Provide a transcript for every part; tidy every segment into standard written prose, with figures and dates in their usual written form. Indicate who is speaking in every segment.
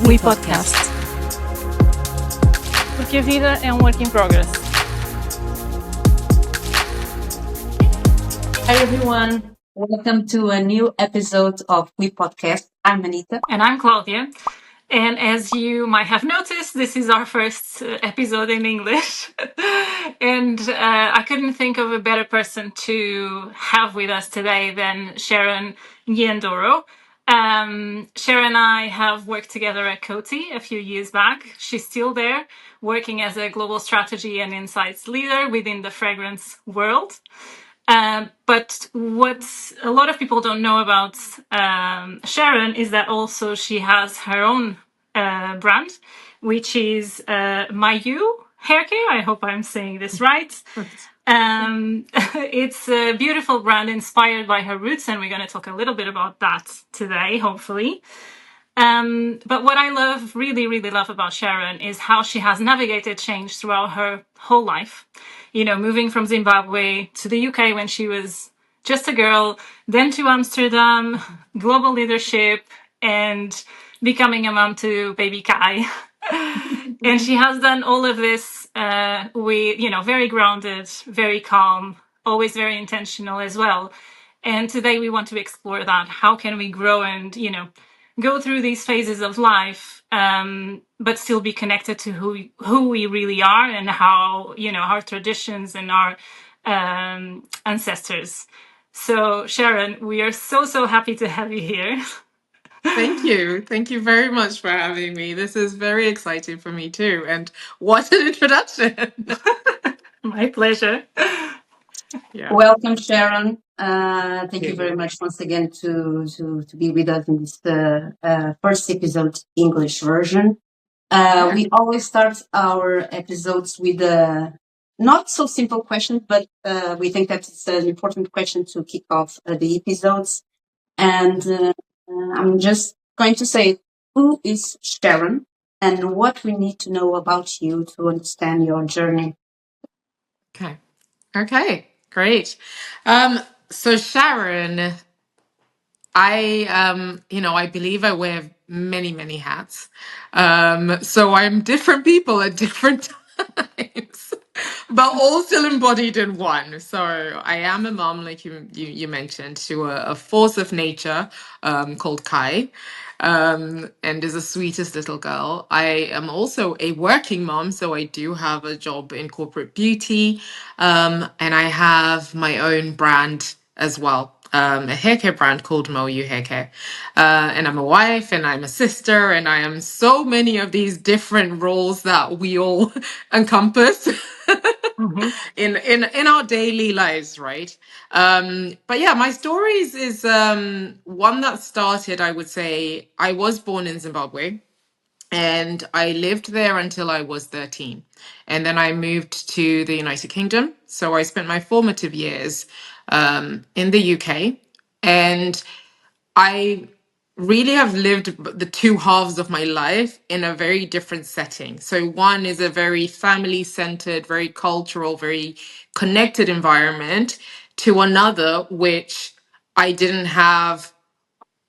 Speaker 1: wiPodcast. Porque a vida é work in progress.
Speaker 2: Hi everyone, welcome to a new episode of wiPodcast. I'm Anita.
Speaker 1: And I'm Claudia. And as you might have noticed, this is our first episode in English. And I couldn't think of a better person to have with us today than Sharon Nyandoro. Sharon and I have worked together at Coty a few years back. She's still there, working as a global strategy and insights leader within the fragrance world. But what a lot of people don't know about Sharon is that also she has her own brand, which is Mauyu Haircare. I hope I'm saying this right. It's a beautiful brand inspired by her roots, and we're going to talk a little bit about that today, hopefully. But what I really love about Sharon is how she has navigated change throughout her whole life. You know, moving from Zimbabwe to the UK when she was just a girl, then to Amsterdam, global leadership, and becoming a mom to baby Kai. And she has done all of this with, very grounded, very calm, always very intentional as well. And today we want to explore that. How can we grow and, go through these phases of life, but still be connected to who we really are and how, our traditions and our ancestors. So, Sharon, we are so happy to have you here.
Speaker 3: Thank you. Thank you very much for having me. This is very exciting for me too. And what an introduction.
Speaker 1: My pleasure.
Speaker 3: Yeah.
Speaker 2: Welcome, Sharon. Thank you very much once again to be with us in this first episode, English version. We always start our episodes with a not so simple question, but we think that it's an important question to kick off the episodes. And I'm just going to say, who is Sharon and what we need to know about you to understand your journey?
Speaker 3: Okay. Great. So Sharon, I believe I wear many hats. So I'm different people at different times, but all still embodied in one. So I am a mom, like you mentioned, to a force of nature called Kai. And is the sweetest little girl. I am also a working mom, so I do have a job in corporate beauty, and I have my own brand as well, a haircare brand called Mauyu Haircare. And I'm a wife, and I'm a sister, and I am so many of these different roles that we all encompass. in our daily lives, right? But yeah, my stories is one that started, I would say, I was born in Zimbabwe and I lived there until I was 13. And then I moved to the United Kingdom. So I spent my formative years in the UK. And I really have lived the two halves of my life in a very different setting. So one is a very family centered, very cultural, very connected environment, to another which I didn't have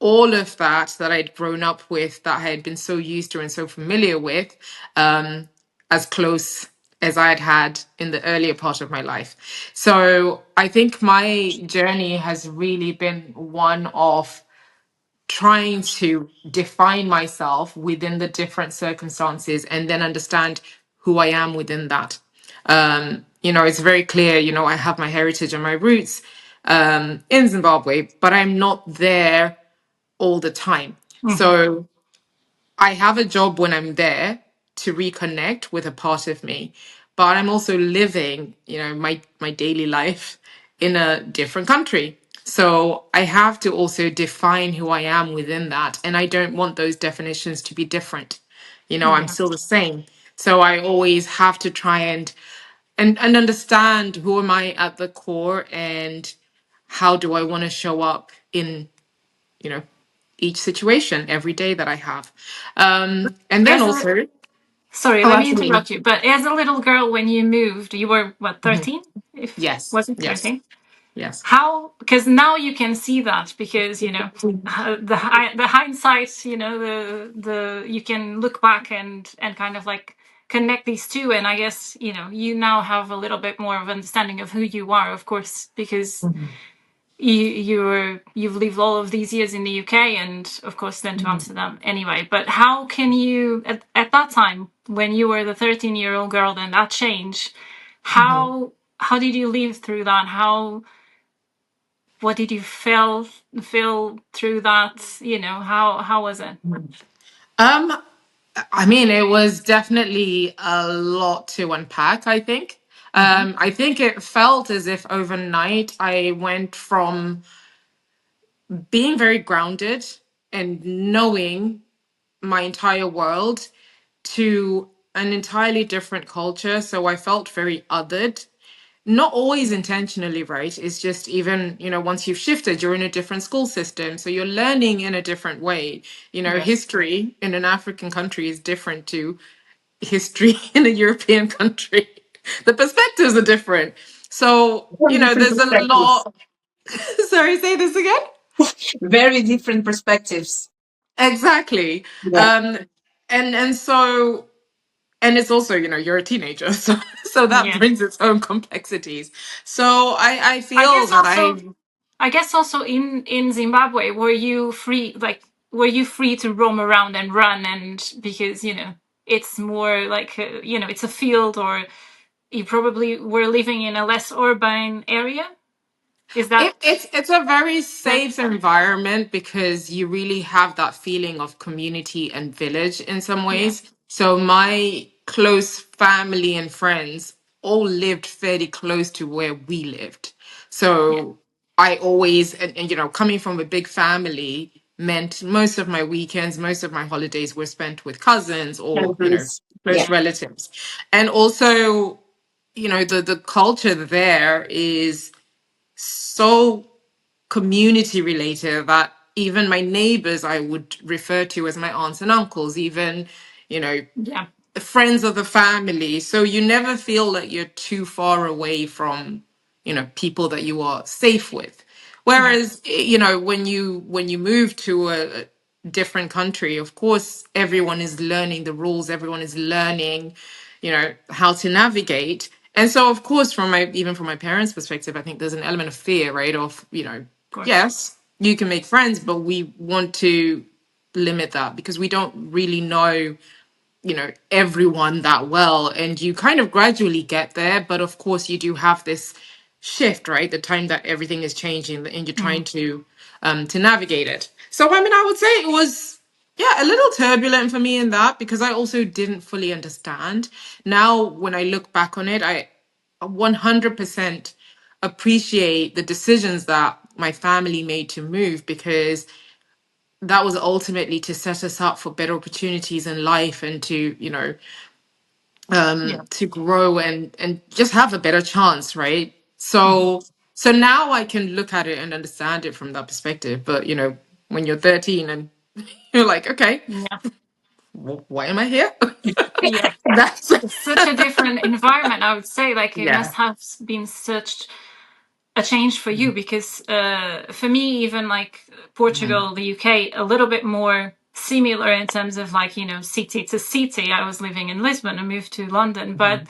Speaker 3: all of that I'd grown up with, that I had been so used to and so familiar with, as close as I had in the earlier part of my life. So I think my journey has really been one of trying to define myself within the different circumstances and then understand who I am within that. It's very clear, I have my heritage and my roots in Zimbabwe, but I'm not there all the time. So I have a job when I'm there to reconnect with a part of me, but I'm also living, my daily life in a different country. So I have to also define who I am within that. And I don't want those definitions to be different. I'm still the same. So I always have to try and understand who am I at the core and how do I want to show up in, each situation every day that I have. And then also...
Speaker 1: Sorry, let me interrupt you. But as a little girl, when you moved, you were, what, 13?
Speaker 3: Yes.
Speaker 1: Was it
Speaker 3: Yes.
Speaker 1: 13?
Speaker 3: Yes.
Speaker 1: How, because now you can see that, because the hindsight, the you can look back and kind of like connect these two, and I guess you now have a little bit more of understanding of who you are, of course, because you've lived all of these years in the UK, and of course then to Amsterdam anyway. But how can you at that time, when you were the 13-year-old girl, then that change, how did you live through that? What did you feel through that? How was it?
Speaker 3: Um, I mean, it was definitely a lot to unpack, I think. I think it felt as if overnight I went from being very grounded and knowing my entire world to an entirely different culture. So I felt very othered. Not always intentionally, right? It's just even, once you've shifted, you're in a different school system. So you're learning in a different way.
Speaker 1: Yes.
Speaker 3: History in an African country is different to history in a European country. The perspectives are different. So,
Speaker 2: Very different
Speaker 3: there's a
Speaker 2: perspectives.
Speaker 3: lot. Sorry, say this again.
Speaker 2: Very different perspectives.
Speaker 3: Exactly.
Speaker 2: Yeah.
Speaker 3: Um, and so, and it's also, you're a teenager, so that
Speaker 1: Yeah.
Speaker 3: brings its own complexities. So I
Speaker 1: I
Speaker 3: feel
Speaker 1: guess
Speaker 3: that
Speaker 1: also I guess also in Zimbabwe, were you free to roam around and run, and because it's more like it's a field, or you probably were living in a less urban area? Is that
Speaker 3: it's a very
Speaker 1: correct?
Speaker 3: safe environment because you really have that feeling of community and village in some
Speaker 1: Yeah.
Speaker 3: ways. So my close family and friends all lived fairly close to where we lived.
Speaker 1: Yeah.
Speaker 3: So I always, and coming from a big family meant most of my weekends, most of my holidays were spent with cousins or,
Speaker 2: Cousins.
Speaker 3: close
Speaker 2: Yeah.
Speaker 3: relatives. And also, the culture there is so community related that even my neighbors I would refer to as my aunts and uncles, even, you know,
Speaker 1: Yeah.
Speaker 3: friends of the family. So you never feel that you're too far away from, people that you are safe with.
Speaker 1: Yeah.
Speaker 3: Whereas, when you move to a different country, of course, everyone is learning the rules, everyone is learning, how to navigate. And so, of course, even from my parents' perspective, I think there's an element of fear, right? Of,
Speaker 1: Of course.
Speaker 3: yes, you can make friends, but we want to limit that because we don't really know everyone that well, and you kind of gradually get there, but of course you do have this shift, right? The time that everything is changing and you're trying to navigate it. So I mean, I would say it was, yeah, a little turbulent for me in that because I also didn't fully understand. Now when I look back on it, I 100% appreciate the decisions that my family made to move because that was ultimately to set us up for better opportunities in life and to
Speaker 1: Yeah.
Speaker 3: to grow and just have a better chance, right?
Speaker 1: Mhm.
Speaker 3: So now I can look at it and understand it from that perspective, but when you're 13 and you're like, okay,
Speaker 1: Yeah.
Speaker 3: why am I here?
Speaker 1: Yeah.
Speaker 3: That's
Speaker 1: It's such a different environment, I would say. Like, it
Speaker 3: yeah.
Speaker 1: must have been such a change for you, because for me, even like
Speaker 3: Mhm.
Speaker 1: Portugal, the UK, a little bit more similar in terms of like, city to city. I was living in Lisbon and moved to London, but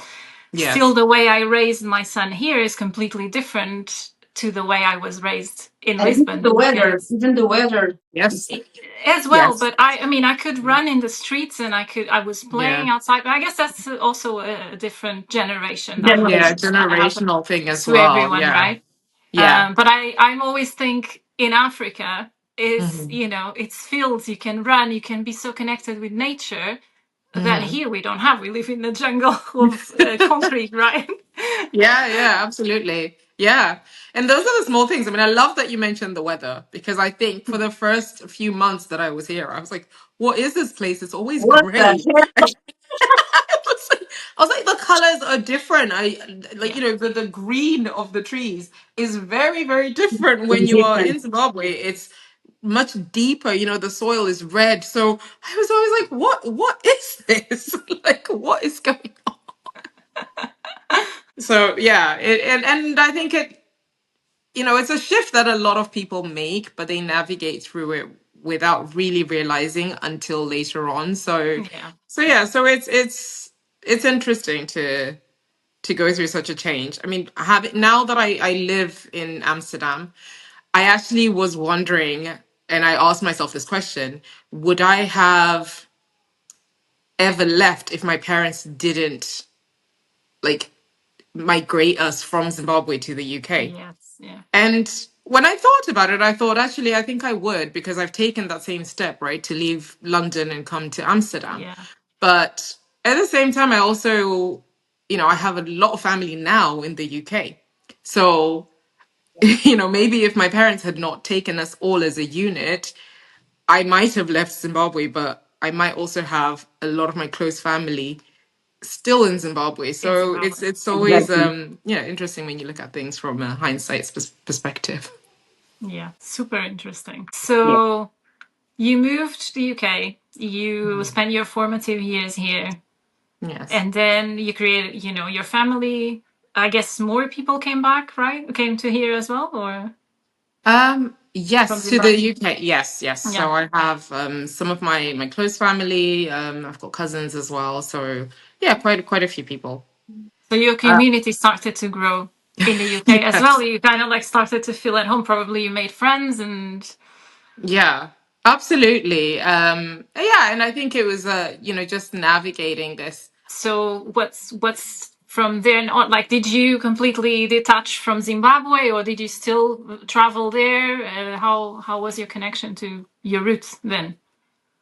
Speaker 1: still
Speaker 3: Yes.
Speaker 1: the way I raised my son here is completely different to the way I was raised in
Speaker 2: And even
Speaker 1: Lisbon,
Speaker 2: the weather,
Speaker 1: because
Speaker 2: even the weather
Speaker 3: Yes.
Speaker 2: is
Speaker 1: as well.
Speaker 3: Yes.
Speaker 1: But I mean, I could run in the streets, and I was
Speaker 3: Yeah.
Speaker 1: playing outside, but I guess that's also a different generation.
Speaker 3: Yeah.
Speaker 2: generation.
Speaker 1: That happens
Speaker 3: Generational thing as
Speaker 1: to
Speaker 3: well.
Speaker 1: everyone,
Speaker 3: Yeah.
Speaker 1: right?
Speaker 3: Yeah.
Speaker 1: But I'm always think in Africa is,
Speaker 3: Hmm.
Speaker 1: it's fields, you can run, you can be so connected with nature that
Speaker 3: Hmm.
Speaker 1: here we don't have. We live in the jungle of concrete, right?
Speaker 3: Yeah, yeah, absolutely. Yeah. And those are the small things. I mean, I love that you mentioned the weather because I think for the first few months that I was here, I was like, what is this place? It's always
Speaker 2: What the
Speaker 3: gray.
Speaker 2: heck?
Speaker 3: I was like, the colors are different. I like,
Speaker 1: Yeah,
Speaker 3: the green of the trees is very, very different when
Speaker 2: It's
Speaker 3: you are
Speaker 2: different.
Speaker 3: in Zimbabwe. It's much deeper, the soil is red. So I was always like, what is this? Like, what is going on? So yeah, and I think it's a shift that a lot of people make, but they navigate through it without really realizing until later on. So,
Speaker 1: Yeah.
Speaker 3: so it's interesting to go through such a change. I mean, now that I live in Amsterdam, I actually was wondering, and I asked myself this question: would I have ever left if my parents didn't like migrate us from Zimbabwe to the UK?
Speaker 1: Yes. Yeah.
Speaker 3: And when I thought about it, I thought actually I think I would, because I've taken that same step, right, to leave London and come to Amsterdam.
Speaker 1: Yeah.
Speaker 3: But at the same time, I also, I have a lot of family now in the UK. So, maybe if my parents had not taken us all as a unit, I might have left Zimbabwe, but I might also have a lot of my close family still in Zimbabwe.
Speaker 1: In
Speaker 3: So
Speaker 1: Zimbabwe.
Speaker 3: it's always
Speaker 2: Exactly.
Speaker 3: interesting when you look at things from a hindsight perspective.
Speaker 1: Yeah. Super interesting.
Speaker 2: Yeah.
Speaker 1: So you moved to the UK. You spent your formative years here,
Speaker 3: Yes.
Speaker 1: and then you created, your family. I guess more people came back, right? Came to here as well, or from
Speaker 3: Yes, to the
Speaker 1: Zimbabwe.
Speaker 3: UK. Yes, yes.
Speaker 1: Yeah.
Speaker 3: So I have some of my close family. I've got cousins as well. So yeah, quite a few people.
Speaker 1: So your
Speaker 3: Uh,
Speaker 1: community started to grow in the UK as well.
Speaker 3: yes.
Speaker 1: You kind of like started to feel at home. Probably you made friends, and
Speaker 3: Yeah, absolutely. Yeah, and I think it was just navigating this.
Speaker 1: so what's from then on? Like, did you completely detach from Zimbabwe, or did you still travel there? How was your connection to your roots then?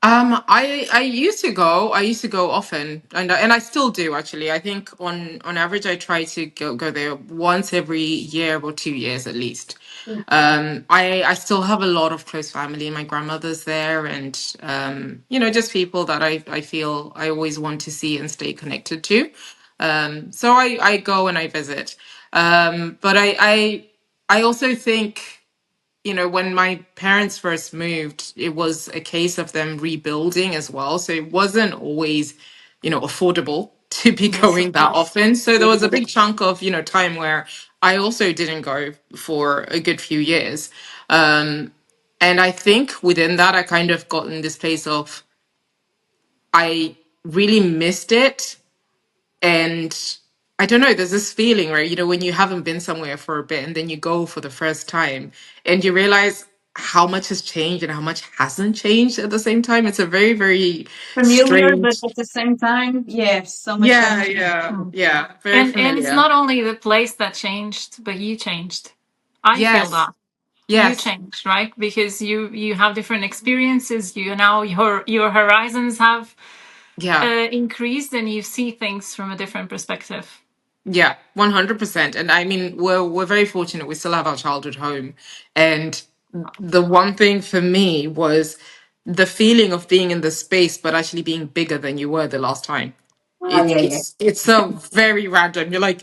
Speaker 3: I used to go often, and I still do actually. I think on average I try to go there once every year or 2 years at least. I still have a lot of close family. My grandmother's there, and just people that I feel I always want to see and stay connected to. So I go and I visit. But I also think, when my parents first moved, it was a case of them rebuilding as well. So it wasn't always, affordable to be
Speaker 1: Yes,
Speaker 3: going
Speaker 1: of
Speaker 3: that
Speaker 1: course.
Speaker 3: often. So there was a big chunk of, time where I also didn't go for a good few years. And I think within that, I kind of got in this place of I really missed it. And I don't know, there's this feeling, right? When you haven't been somewhere for a bit and then you go for the first time and you realize how much has changed and how much hasn't changed at the same time. It's a very, very
Speaker 2: Familiar, but
Speaker 3: strange.
Speaker 2: at the same time, yeah, so much
Speaker 3: Yeah,
Speaker 2: hasn't changed.
Speaker 3: yeah,
Speaker 1: Mm.
Speaker 3: yeah. Very
Speaker 1: And it's
Speaker 3: familiar.
Speaker 1: not only the place that changed, but you changed. I feel
Speaker 3: Yes,
Speaker 1: that you
Speaker 3: yes,
Speaker 1: changed, right? Because you have different experiences. You now your horizons have
Speaker 3: yeah.
Speaker 1: increased, and you see things from a different perspective.
Speaker 3: Yeah, 100%. And I mean, we're very fortunate. We still have our childhood home. And the one thing for me was the feeling of being in the space, but actually being bigger than you were the last time.
Speaker 2: Oh,
Speaker 3: It's
Speaker 2: yeah, yeah.
Speaker 3: it's it's so very random. You're like,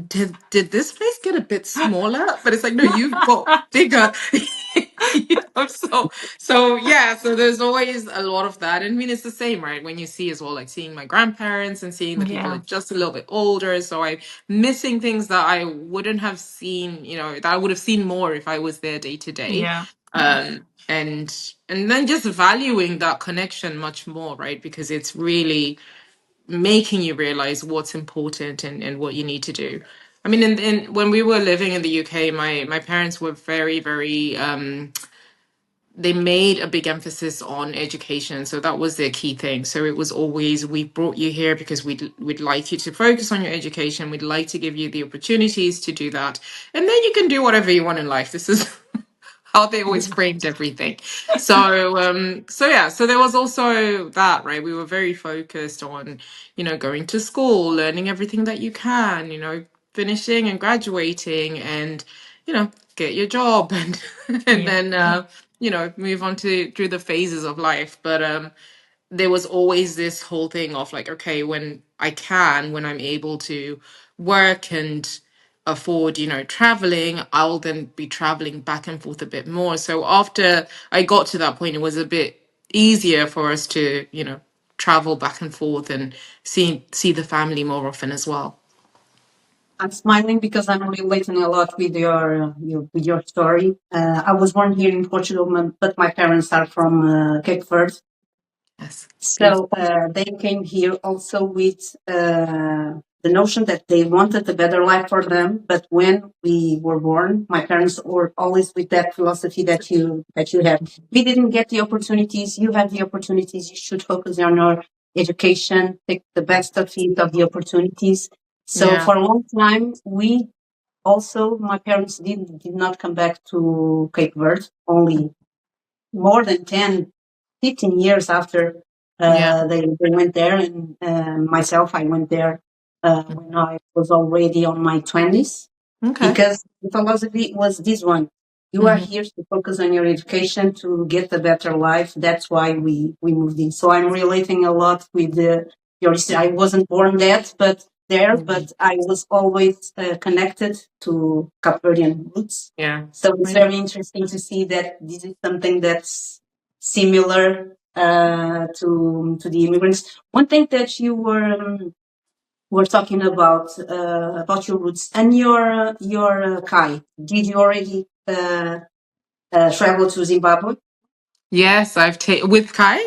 Speaker 3: did this place get a bit smaller? But it's like, no, you've got bigger. So yeah, so there's always a lot of that. And I mean, it's the same, right? When you see as well, like seeing my grandparents and seeing the people that
Speaker 1: Yeah,
Speaker 3: are just a little bit older. So I'm missing things that I wouldn't have seen, that I would have seen more if I was there day to day.
Speaker 1: yeah, yeah,
Speaker 3: And then just valuing that connection much more, right? Because it's really making you realize what's important and what you need to do. I mean, when we were living in the UK, my parents were very, very they made a big emphasis on education, so that was their key thing. So it was always, we brought you here because we'd like you to focus on your education, we'd like to give you the opportunities to do that, and then you can do whatever you want in life. This is how they always framed everything. So yeah, so there was also that, right? We were very focused on, going to school, learning everything that you can, finishing and graduating, and get your job, and and
Speaker 1: yeah,
Speaker 3: then move on to through the phases of life. But there was always this whole thing of like, okay, when I'm able to work and afford, traveling, I'll then be traveling back and forth a bit more. So after I got to that point, it was a bit easier for us to, travel back and forth and see the family more often as well.
Speaker 2: I'm smiling because I'm relating a lot with with your story. I was born here in Portugal, but my parents are from Cape Verde.
Speaker 3: Yes,
Speaker 2: So
Speaker 3: beautiful.
Speaker 2: they came here also with the notion that they wanted a better life for them. But when we were born, my parents were always with that philosophy that you have. We didn't get the opportunities. You have the opportunities. You should focus on your education, take the best of it of the opportunities. So
Speaker 3: Yeah,
Speaker 2: for a long time, we also my parents did not come back to Cape Verde. Only more than 10, 15 years after
Speaker 3: yeah.
Speaker 2: they went there. And myself, I went there when I was already on my 20s,
Speaker 3: Okay.
Speaker 2: because the philosophy was this one. You are
Speaker 3: Hmm.
Speaker 2: here to focus on your education to get a better life. That's why we moved in. So I'm relating a lot with your history. I wasn't born that, but there, but I was always connected to Cape Verdean roots.
Speaker 3: Yeah.
Speaker 2: So it's
Speaker 3: Right.
Speaker 2: very interesting to see that this is something that's similar to the immigrants. One thing that you were talking about your roots and your Kai. Did you already travel to Zimbabwe?
Speaker 3: Yes, I've taken with Kai.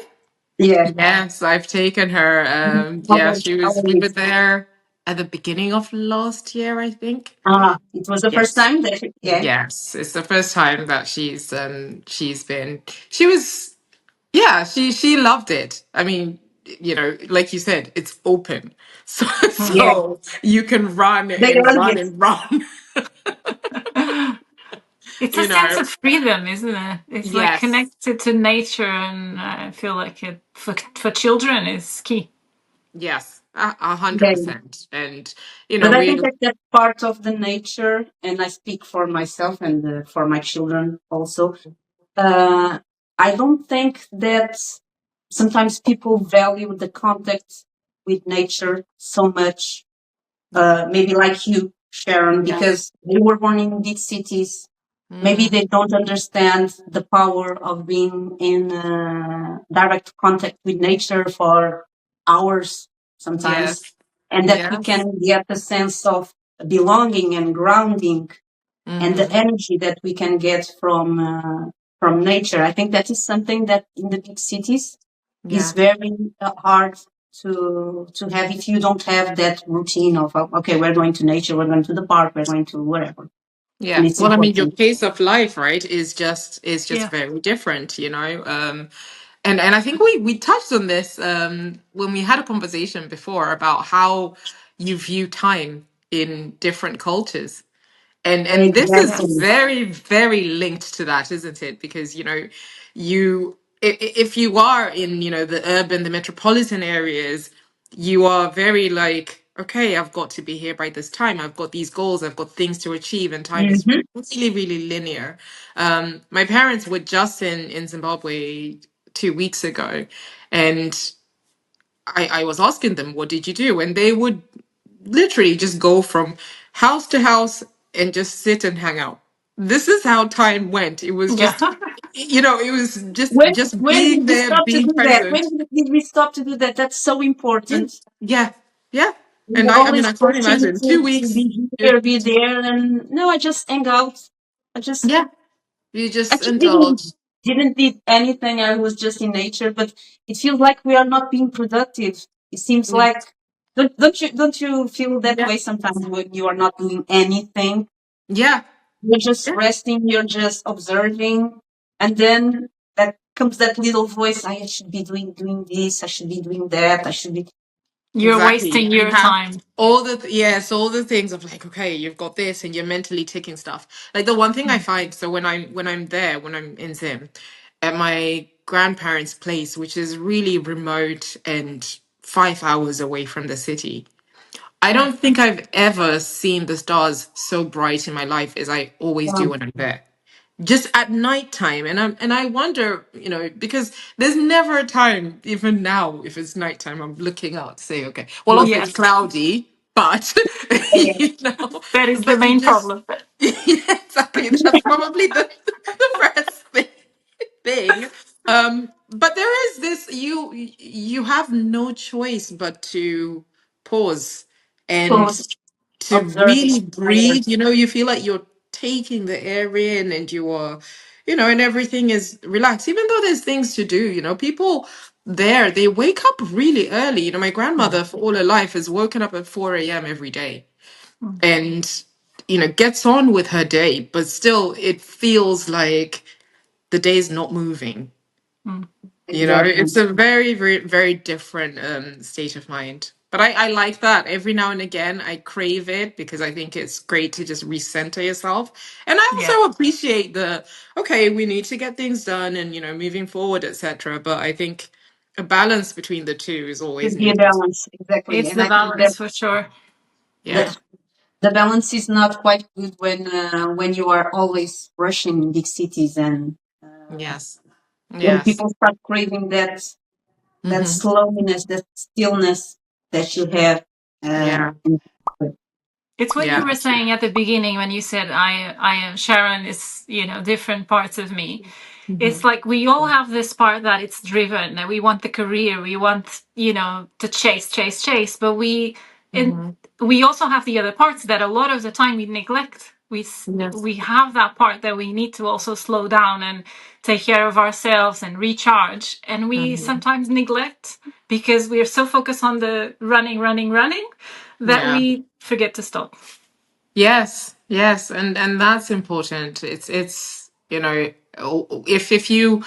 Speaker 2: Yeah.
Speaker 3: Yes, I've taken her. Yeah,
Speaker 2: How
Speaker 3: we
Speaker 2: was
Speaker 3: were
Speaker 2: it?
Speaker 3: there at the beginning of last year, I think.
Speaker 2: It was the first
Speaker 3: Yes.
Speaker 2: time that yeah.
Speaker 3: Yes, it's the first time that she's been. She was, yeah, she loved it. I mean, like you said, it's open. So
Speaker 2: Yeah.
Speaker 3: so you can run
Speaker 2: They
Speaker 3: and
Speaker 2: earned
Speaker 3: run
Speaker 2: it.
Speaker 3: and run,
Speaker 1: It's a
Speaker 3: you
Speaker 1: sense
Speaker 3: know.
Speaker 1: of freedom, isn't it? It's like
Speaker 3: Yes.
Speaker 1: connected to nature, and I feel like it for children is key.
Speaker 3: Yes. A hundred
Speaker 2: Yeah.
Speaker 3: percent. And
Speaker 2: But I think
Speaker 3: we
Speaker 2: that that's part of the nature, and I speak for myself and for my children also. Uh, I don't think that sometimes people value the contact with nature so much,
Speaker 3: yeah.
Speaker 2: maybe like you, Sharon,
Speaker 3: Yes.
Speaker 2: because they were born in big cities. Maybe
Speaker 3: Mm,
Speaker 2: they don't understand the power of being in direct contact with nature for hours sometimes,
Speaker 3: yes.
Speaker 2: and that we
Speaker 3: Yes.
Speaker 2: can get a sense of belonging and grounding and the
Speaker 3: Mm-hmm.
Speaker 2: energy that we can get from nature. I think that is something that in the big cities is
Speaker 3: Yeah.
Speaker 2: very hard to have if you don't have that routine of okay, we're going to nature, we're going to the park, we're going to wherever, and
Speaker 3: Yeah.
Speaker 2: it's
Speaker 3: Well, I mean, your
Speaker 2: important.
Speaker 3: pace of life, right, is just
Speaker 1: Yeah,
Speaker 3: very different. And I think we touched on this when we had a conversation before about how you view time in different cultures. And this is
Speaker 2: Exactly.
Speaker 1: yes,
Speaker 3: very, very linked to that, isn't it? Because if you are in the urban, the metropolitan areas, you are very like, okay, I've got to be here by this time. I've got these goals. I've got things to achieve, and time is
Speaker 2: Hmm.
Speaker 3: really, really linear. My parents were just in Zimbabwe 2 weeks ago, and I was asking them, what did you do? And they would literally just go from house to house and just sit and hang out. This is how time went. It was
Speaker 1: yeah.
Speaker 3: just, it was just just
Speaker 2: When
Speaker 3: being
Speaker 2: did we
Speaker 3: there,
Speaker 2: stop to
Speaker 3: being
Speaker 2: do that?
Speaker 3: present.
Speaker 2: Did we stop to do that? That's so
Speaker 3: Yeah,
Speaker 2: important.
Speaker 3: yeah, yeah.
Speaker 2: We
Speaker 3: And
Speaker 2: are
Speaker 3: I mean,
Speaker 2: always
Speaker 3: I can't
Speaker 2: pushing
Speaker 3: imagine two
Speaker 2: to
Speaker 3: weeks.
Speaker 2: be
Speaker 3: You,
Speaker 2: here, be there, and no, I just hang out. I just
Speaker 3: yeah, you
Speaker 2: I
Speaker 3: just
Speaker 2: just didn't
Speaker 3: indulge.
Speaker 2: didn't did anything. I was just in nature, but it feels like we are not being productive. It seems
Speaker 3: Yeah,
Speaker 2: like don't you feel that
Speaker 3: yeah,
Speaker 2: way sometimes when you are not doing anything?
Speaker 3: yeah,
Speaker 2: You're just
Speaker 3: yeah.
Speaker 2: resting, you're just observing, and then that comes that little voice, I should be doing this, I should be doing that, I should be
Speaker 1: You're
Speaker 3: Exactly.
Speaker 1: wasting
Speaker 3: You
Speaker 1: your
Speaker 3: have
Speaker 1: time.
Speaker 3: all the things of like, okay, you've got this and you're mentally ticking stuff. Like the one thing I find, so when I'm there, when I'm in Zim, at my grandparents' place, which is really remote and 5 hours away from the city, I don't think I've ever seen the stars so bright in my life as I always do
Speaker 2: um,
Speaker 3: when I'm there, just at nighttime. And I wonder, because there's never a time, even now, if it's nighttime, I'm looking out to say, okay, well,
Speaker 2: yeah,
Speaker 3: also it's
Speaker 1: Yes,
Speaker 3: cloudy, but
Speaker 2: yeah.
Speaker 1: that is the
Speaker 3: but you
Speaker 1: main
Speaker 3: just
Speaker 1: problem.
Speaker 3: yeah, exactly, that's probably the first thing. But there is this, you have no choice but to pause and
Speaker 2: Pause.
Speaker 3: to
Speaker 2: Observing.
Speaker 3: really breathe. You know, you feel like you're taking the air in and you are, you know, and everything is relaxed, even though there's things to do. You know, people there, they wake up really early. You know, my grandmother for all her life has woken up at 4 a.m. every day
Speaker 1: Mm.
Speaker 3: and, you know, gets on with her day, but still it feels like the day's not moving.
Speaker 1: Mm.
Speaker 3: You know,
Speaker 2: Exactly.
Speaker 3: it's a very, very, very different state of mind. But I like that. Every now and again, I crave it because I think it's great to just recenter yourself. And I
Speaker 1: Yeah.
Speaker 3: also appreciate the, okay, we need to get things done and, you know, moving forward, etc. But I think a balance between the two is always
Speaker 2: Should be a
Speaker 3: needed.
Speaker 2: balance, exactly.
Speaker 1: It's
Speaker 2: And
Speaker 1: the
Speaker 2: I think that
Speaker 1: balance for sure.
Speaker 3: Yeah.
Speaker 2: the balance is not quite good when you are always rushing in big cities and
Speaker 3: Yes.
Speaker 2: when
Speaker 3: Yes.
Speaker 2: people start craving that
Speaker 3: Hmm.
Speaker 2: slowness, that stillness that you have.
Speaker 3: Yeah.
Speaker 2: In-
Speaker 1: It's what you
Speaker 3: Yeah.
Speaker 1: were saying at the beginning when you said I am Sharon is, you know, different parts of me.
Speaker 3: Hmm.
Speaker 1: It's like we all have this part that it's driven and we want the career, we want, you know, to chase, but and
Speaker 3: Hmm.
Speaker 1: we also have the other parts that a lot of the time we neglect.
Speaker 3: Yes.
Speaker 1: We have that part that we need to also slow down and take care of ourselves and recharge, and we
Speaker 3: Hmm.
Speaker 1: sometimes neglect because we are so focused on the running that
Speaker 3: Yeah.
Speaker 1: we forget to stop.
Speaker 3: Yes, yes, and that's important. It's you know, if you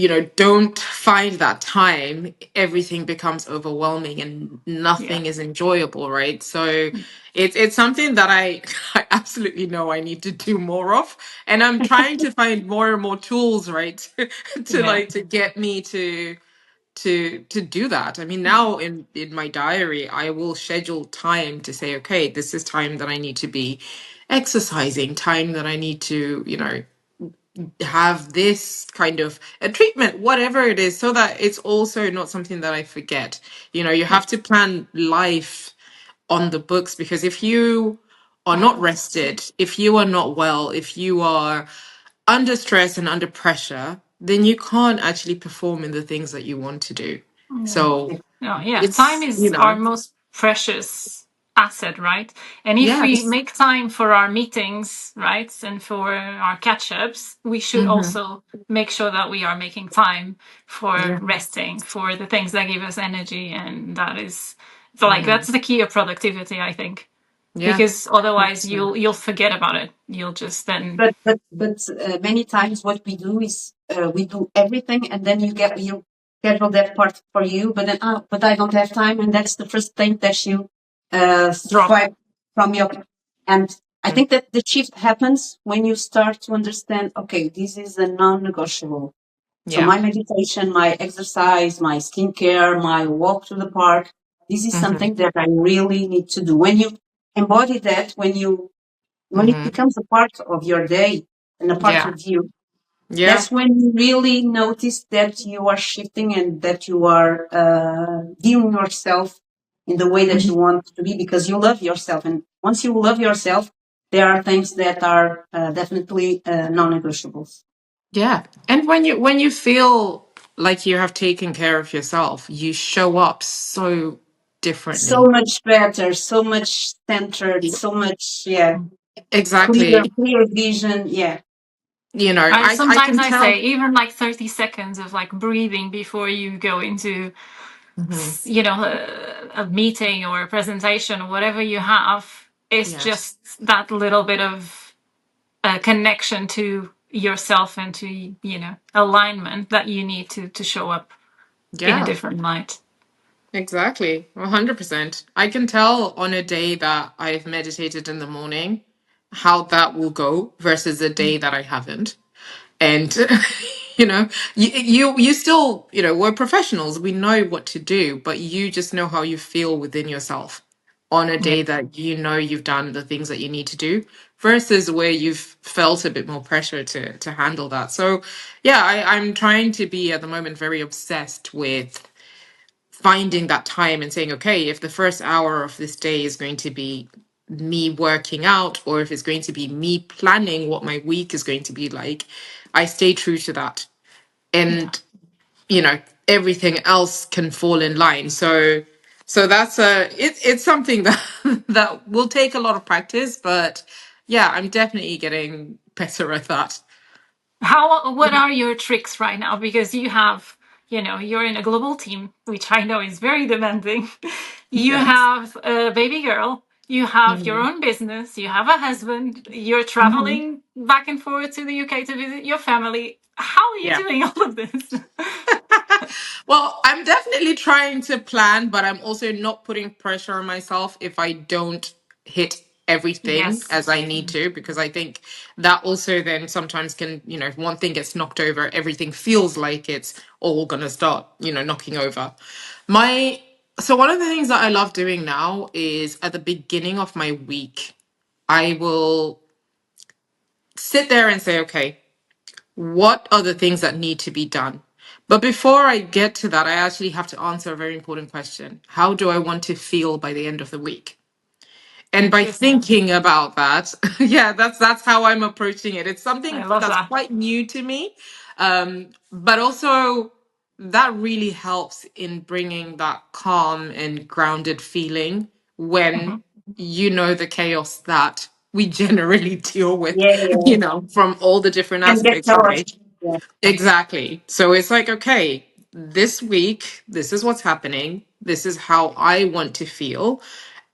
Speaker 3: know don't find that time, everything becomes overwhelming and
Speaker 1: Yeah.
Speaker 3: nothing is enjoyable, right? So it's something that I I absolutely know I need to do more of, and I'm trying to find more and more tools, right, to
Speaker 1: Yeah.
Speaker 3: like to get me to do that. I mean, now in my diary, I will schedule time to say, okay, this is time that I need to be exercising, time that I need to, you know, have this kind of a treatment, whatever it is, so that it's also not something that I forget. You know, you
Speaker 1: Yeah.
Speaker 3: have to plan life on the books because if you are not rested, if you are not well, if you are under stress and under pressure, then you can't actually perform in the things that you want to do.
Speaker 1: Yeah.
Speaker 3: So
Speaker 1: Oh, yeah. Time
Speaker 3: it's, you
Speaker 1: is our
Speaker 3: know,
Speaker 1: most precious asset, right? And if we
Speaker 3: yes.
Speaker 1: make time for our meetings, right, and for our catch ups, we should
Speaker 3: Hmm.
Speaker 1: also make sure that we are making time for
Speaker 3: Yeah.
Speaker 1: resting, for the things that give us energy. And that is, so like,
Speaker 3: Hmm.
Speaker 1: that's the key of productivity, I think.
Speaker 3: Yeah.
Speaker 1: Because otherwise
Speaker 3: 100%.
Speaker 1: you'll forget about it. You'll just then
Speaker 2: but many times what we do is we do everything and then you schedule that part for you, but then but I don't have time, and that's the first thing that you
Speaker 1: drop.
Speaker 2: swipe from your. And I think that the shift happens when you start to understand, okay, this is a non-negotiable. So
Speaker 3: Yeah.
Speaker 2: my meditation, my exercise, my skincare, my walk to the park, this is
Speaker 3: Hmm.
Speaker 2: something that I really need to do. When you embody that, when it
Speaker 3: Hmm.
Speaker 2: becomes a part of your day and a part
Speaker 3: Yeah.
Speaker 2: of you,
Speaker 3: Yeah.
Speaker 2: that's when you really notice that you are shifting and that you are viewing yourself in the way that you
Speaker 3: Mhm.
Speaker 2: want to be, because you love yourself. And once you love yourself, there are things that are definitely non-negotiables.
Speaker 3: Yeah. And when you feel like you have taken care of yourself, you show up so
Speaker 2: So
Speaker 3: differently.
Speaker 2: much better, so much centered, so much, yeah,
Speaker 3: Exactly.
Speaker 2: clear vision. Yeah.
Speaker 3: You know,
Speaker 1: I
Speaker 3: I
Speaker 1: sometimes
Speaker 3: can
Speaker 1: I say
Speaker 3: tell.
Speaker 1: even like 30 seconds of like breathing before you go into,
Speaker 3: Hmm.
Speaker 1: you know, a meeting or a presentation or whatever you have, is
Speaker 3: Yes.
Speaker 1: just that little bit of connection to yourself and to, you know, alignment that you need to show up in a
Speaker 3: Yeah.
Speaker 1: different light.
Speaker 3: Exactly. 100%. I can tell on a day that I've meditated in the morning how that will go versus a day that I haven't. And you know, you still, you know, we're professionals. We know what to do, but you just know how you feel within yourself on a
Speaker 1: Yeah.
Speaker 3: day that you know you've done the things that you need to do versus where you've felt a bit more pressure to handle that. So yeah, I'm trying to be at the moment very obsessed with finding that time and saying, okay, if the first hour of this day is going to be me working out, or if it's going to be me planning what my week is going to be like, I stay true to that.
Speaker 1: Yeah.
Speaker 3: And, you know, everything else can fall in line. So So that's it's something that that will take a lot of practice, but yeah, I'm definitely getting better at that.
Speaker 1: What are your tricks right now? Because you have, you're in a global team, which I know is very demanding. You
Speaker 3: Yes.
Speaker 1: have a baby girl, you have your
Speaker 3: Mhm.
Speaker 1: own business, you have a husband, you're
Speaker 3: Mhm.
Speaker 1: traveling back and forth to the UK to visit your family. How are you
Speaker 3: Yeah.
Speaker 1: doing all of this?
Speaker 3: Well, I'm definitely trying to plan, but I'm also not putting pressure on myself if I don't hit everything
Speaker 1: Yes.
Speaker 3: as I need to, because I think that also then sometimes can, if one thing gets knocked over, everything feels like it's all gonna start, knocking over. My so one of the things that I love doing now is at the beginning of my week, I will sit there and say, okay, what are the things that need to be done? But before I get to that, I actually have to answer a very important question. How do I want to feel by the end of the week? And by
Speaker 1: Interesting.
Speaker 3: thinking about that, yeah, that's how I'm approaching it. It's
Speaker 1: I
Speaker 3: something
Speaker 1: love
Speaker 3: that's
Speaker 1: that.
Speaker 3: quite new to me, but also that really helps in bringing that calm and grounded feeling when
Speaker 1: Mhm.
Speaker 3: the chaos that we generally deal with,
Speaker 2: Yeah, yeah.
Speaker 3: from all the different
Speaker 2: And get
Speaker 3: aspects of
Speaker 2: yours.
Speaker 3: it.
Speaker 2: Yeah.
Speaker 3: Exactly. So it's like, okay, this week, this is what's happening. This is how I want to feel.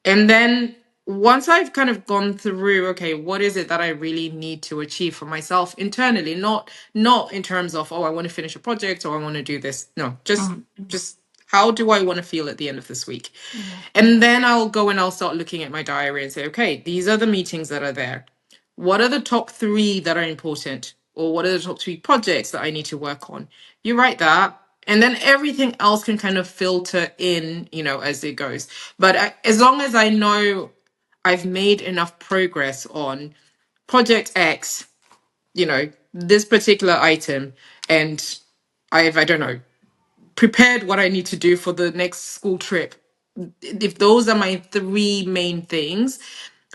Speaker 3: And then once I've kind of gone through, okay, what is it that I really need to achieve for myself internally? Not in terms of, oh, I want to finish a project or I want to do this. No,
Speaker 1: Mhm.
Speaker 3: just how do I want to feel at the end of this week?
Speaker 1: Yeah.
Speaker 3: And then I'll go and I'll start looking at my diary and say, okay, these are the meetings that are there. What are the top three that are important? Or what are the top three projects that I need to work on? You write that. And then everything else can kind of filter in, as it goes. But as long as I know I've made enough progress on project X, this particular item, and I don't know, prepared what I need to do for the next school trip. If those are my three main things,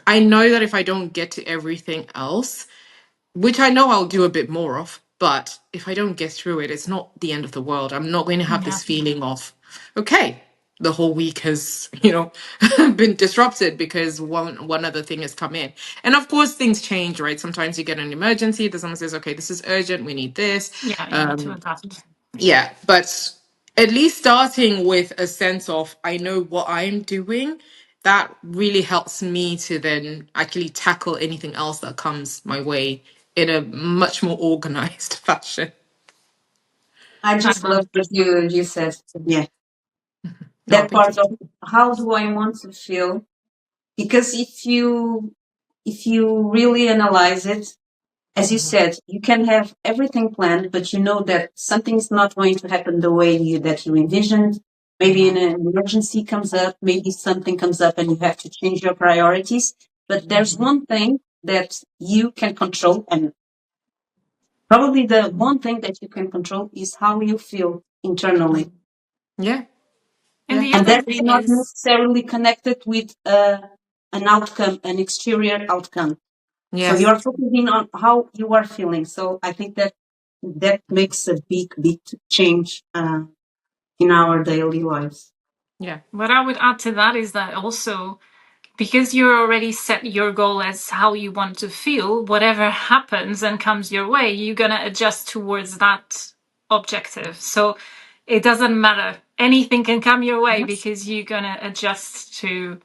Speaker 3: I know that if I don't get to everything else, which I know I'll do a bit more of, but if I don't get through it, it's not the end of the world. I'm not going to have
Speaker 1: Yeah.
Speaker 3: this feeling of, okay, the whole week has, been disrupted because one other thing has come in. And of course, things change, right? Sometimes you get an emergency that someone says, okay, this is urgent, we need this.
Speaker 1: Yeah. You need to adapt.
Speaker 3: Yeah, but at least starting with a sense of I know what I'm doing, that really helps me to then actually tackle anything else that comes my way in a much more organized fashion.
Speaker 2: I
Speaker 1: I
Speaker 2: just
Speaker 1: love
Speaker 2: love what you said. Yeah.
Speaker 3: Oh,
Speaker 2: That
Speaker 3: thank
Speaker 2: part
Speaker 3: you.
Speaker 2: of how do I want to feel? Because if you really analyze it, as you
Speaker 3: Mhm,
Speaker 2: said, you can have everything planned, but you know that something's not going to happen the way that you envisioned. Maybe an
Speaker 3: mhm,
Speaker 2: emergency comes up, maybe something comes up and you have to change your priorities. But there's
Speaker 3: mhm,
Speaker 2: one thing that you can control, and probably the one thing that you can control is how you feel internally.
Speaker 3: mhm. Yeah,
Speaker 1: And
Speaker 3: yeah,
Speaker 1: the
Speaker 2: And
Speaker 1: other
Speaker 2: that's
Speaker 1: thing
Speaker 2: not
Speaker 1: is,
Speaker 2: necessarily connected with an outcome, an exterior outcome. So
Speaker 3: yes,
Speaker 2: you're focusing on how you are feeling. So I think that makes a big, big change in our daily lives.
Speaker 3: yeah,
Speaker 1: what I would add to that is that also, because you're already set your goal as how you want to feel, whatever happens and comes your way, you're going to adjust towards that objective. So it doesn't matter. Anything can come your way
Speaker 3: yes,
Speaker 1: because you're going to adjust to